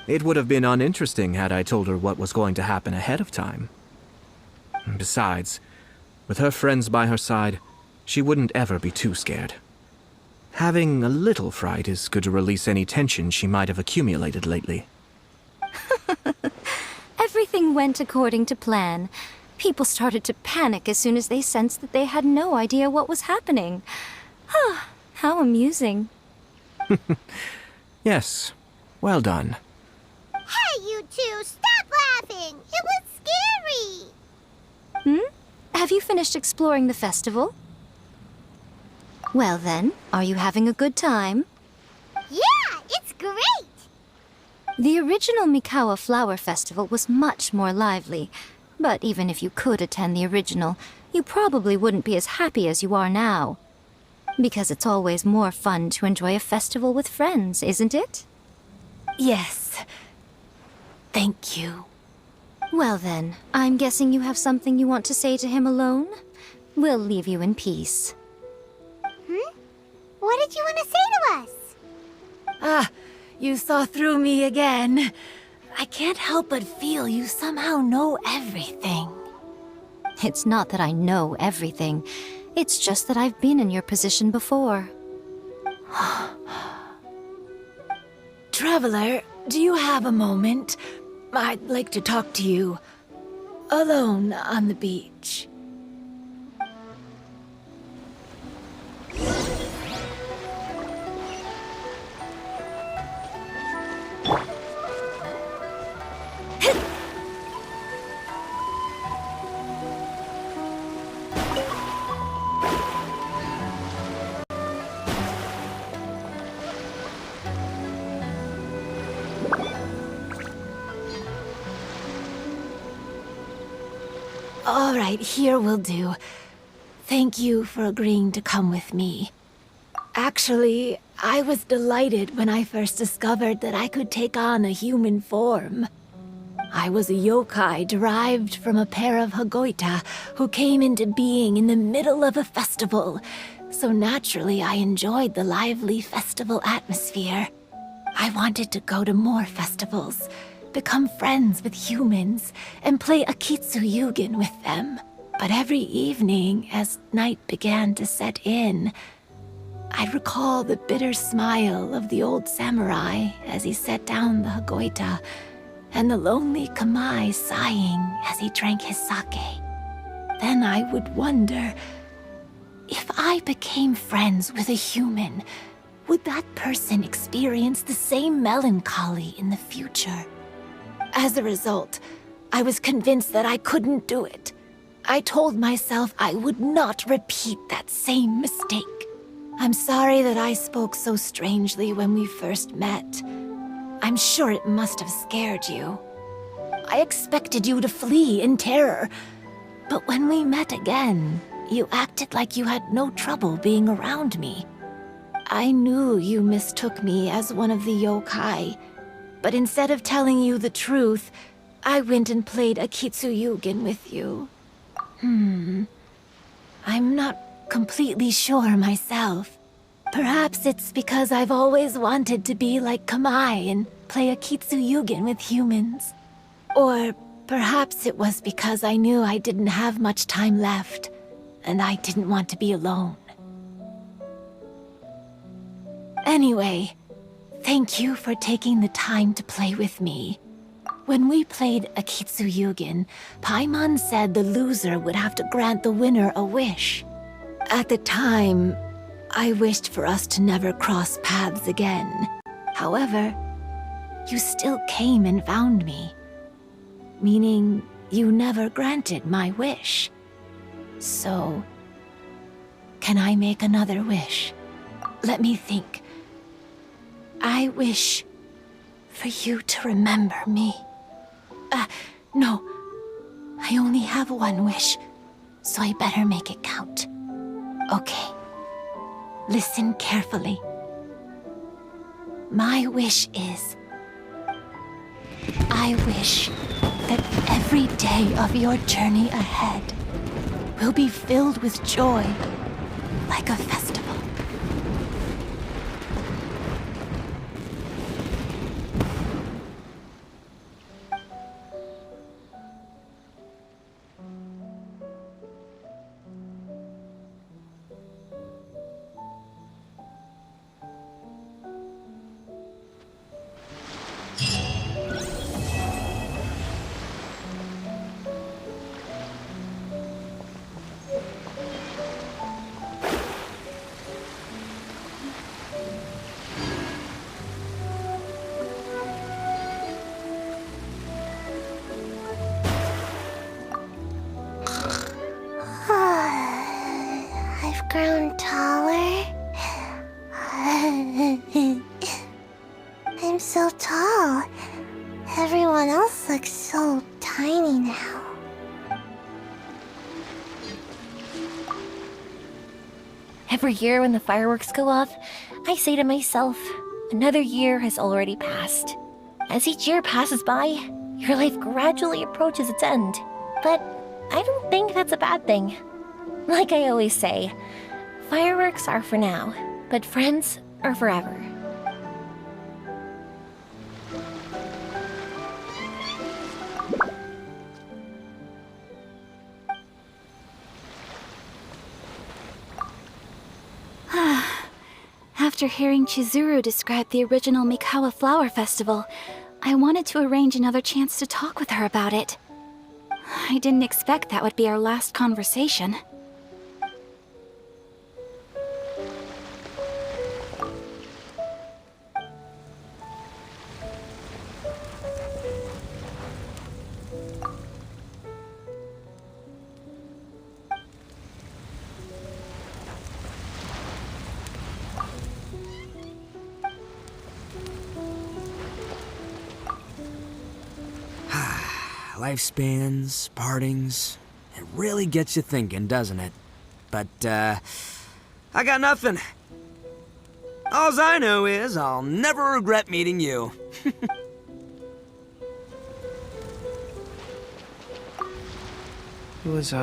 It would have been uninteresting had I told her what was going to happen ahead of time. Besides, with her friends by her side, she wouldn't ever be too scared. Having a little fright is good to release any tension she might have accumulated lately. Everything went according to plan. People started to panic as soon as they sensed that they had no idea what was happening. How amusing. Yes, well done. Hey, you two, stop laughing! It was scary! Have you finished exploring the festival? Well then, are you having a good time? Yeah, it's great! The original Mikawa Flower Festival was much more lively, but even if you could attend the original, you probably wouldn't be as happy as you are now. Because it's always more fun to enjoy a festival with friends, isn't it? Yes. Thank you. Well then, I'm guessing you have something you want to say to him alone? We'll leave you in peace. What did you want to say to us? You saw through me again. I can't help but feel you somehow know everything. It's not that I know everything. It's just that I've been in your position before. Traveler, do you have a moment? I'd like to talk to you. Alone on the beach. All right, here will do. Thank you for agreeing to come with me. Actually, I was delighted when I first discovered that I could take on a human form. I was a yokai derived from a pair of Hagoita who came into being in the middle of a festival, so naturally I enjoyed the lively festival atmosphere. I wanted to go to more festivals, become friends with humans, and play Akitsu Yugen with them. But every evening, as night began to set in, I'd recall the bitter smile of the old samurai as he set down the Hagoita, and the lonely Kamai sighing as he drank his sake. Then I would wonder, if I became friends with a human, would that person experience the same melancholy in the future? As a result, I was convinced that I couldn't do it. I told myself I would not repeat that same mistake. I'm sorry that I spoke so strangely when we first met. I'm sure it must have scared you. I expected you to flee in terror, but when we met again, you acted like you had no trouble being around me. I knew you mistook me as one of the yokai, but instead of telling you the truth, I went and played Akitsu Yugen with you. I'm not completely sure myself. Perhaps it's because I've always wanted to be like Kamai and play Akitsu Yugen with humans. Or perhaps it was because I knew I didn't have much time left, and I didn't want to be alone. Anyway, thank you for taking the time to play with me. When we played Akitsu Yugen, Paimon said the loser would have to grant the winner a wish. At the time, I wished for us to never cross paths again. However, you still came and found me, meaning you never granted my wish. So, can I make another wish? Let me think. I wish for you to remember me. No. I only have one wish, so I better make it count. Okay. Listen carefully. My wish is, I wish that every day of your journey ahead will be filled with joy, like a festival. I've grown taller. I'm so tall. Everyone else looks so tiny now. Every year when the fireworks go off, I say to myself, another year has already passed. As each year passes by, your life gradually approaches its end. But I don't think that's a bad thing. Like I always say, fireworks are for now, but friends are forever. After hearing Chizuru describe the original Mikawa Flower Festival, I wanted to arrange another chance to talk with her about it. I didn't expect that would be our last conversation. Lifespans, partings, it really gets you thinking, doesn't it? But, I got nothing. Alls I know is I'll never regret meeting you. It was,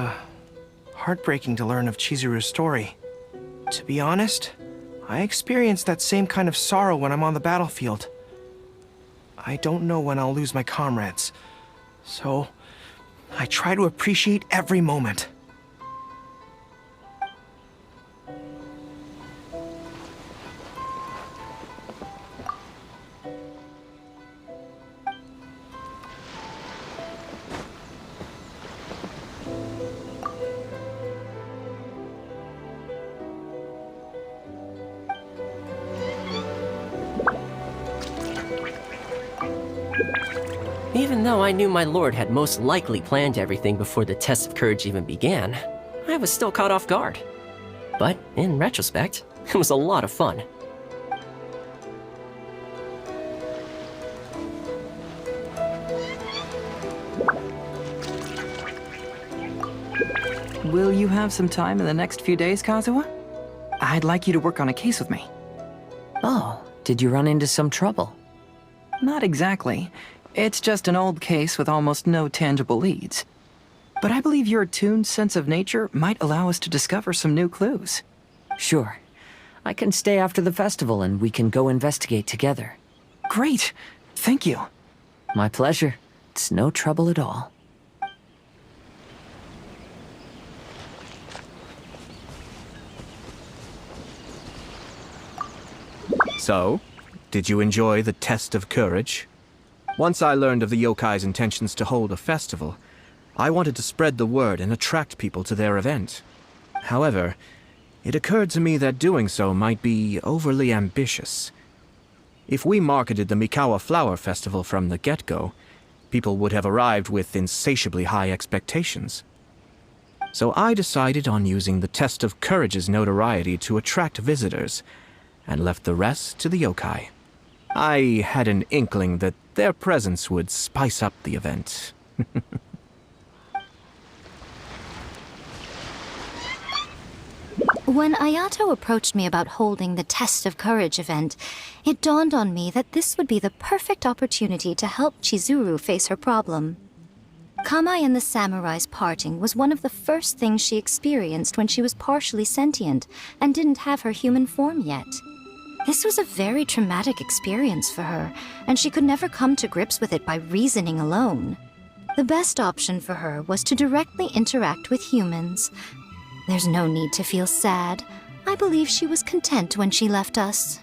heartbreaking to learn of Chizuru's story. To be honest, I experienced that same kind of sorrow when I'm on the battlefield. I don't know when I'll lose my comrades, so I try to appreciate every moment. Even though I knew my lord had most likely planned everything before the test of courage even began, I was still caught off guard. But in retrospect, it was a lot of fun. Will you have some time in the next few days, Kazuha? I'd like you to work on a case with me. Oh, did you run into some trouble? Not exactly. It's just an old case with almost no tangible leads. But I believe your attuned sense of nature might allow us to discover some new clues. Sure. I can stay after the festival and we can go investigate together. Great! Thank you. My pleasure. It's no trouble at all. So, did you enjoy the test of courage? Once I learned of the yokai's intentions to hold a festival, I wanted to spread the word and attract people to their event. However, it occurred to me that doing so might be overly ambitious. If we marketed the Mikawa Flower Festival from the get-go, people would have arrived with insatiably high expectations. So I decided on using the test of courage's notoriety to attract visitors, and left the rest to the yokai. I had an inkling that their presence would spice up the event. When Ayato approached me about holding the Test of Courage event, it dawned on me that this would be the perfect opportunity to help Chizuru face her problem. Kamai and the samurai's parting was one of the first things she experienced when she was partially sentient and didn't have her human form yet. This was a very traumatic experience for her, and she could never come to grips with it by reasoning alone. The best option for her was to directly interact with humans. There's no need to feel sad. I believe she was content when she left us.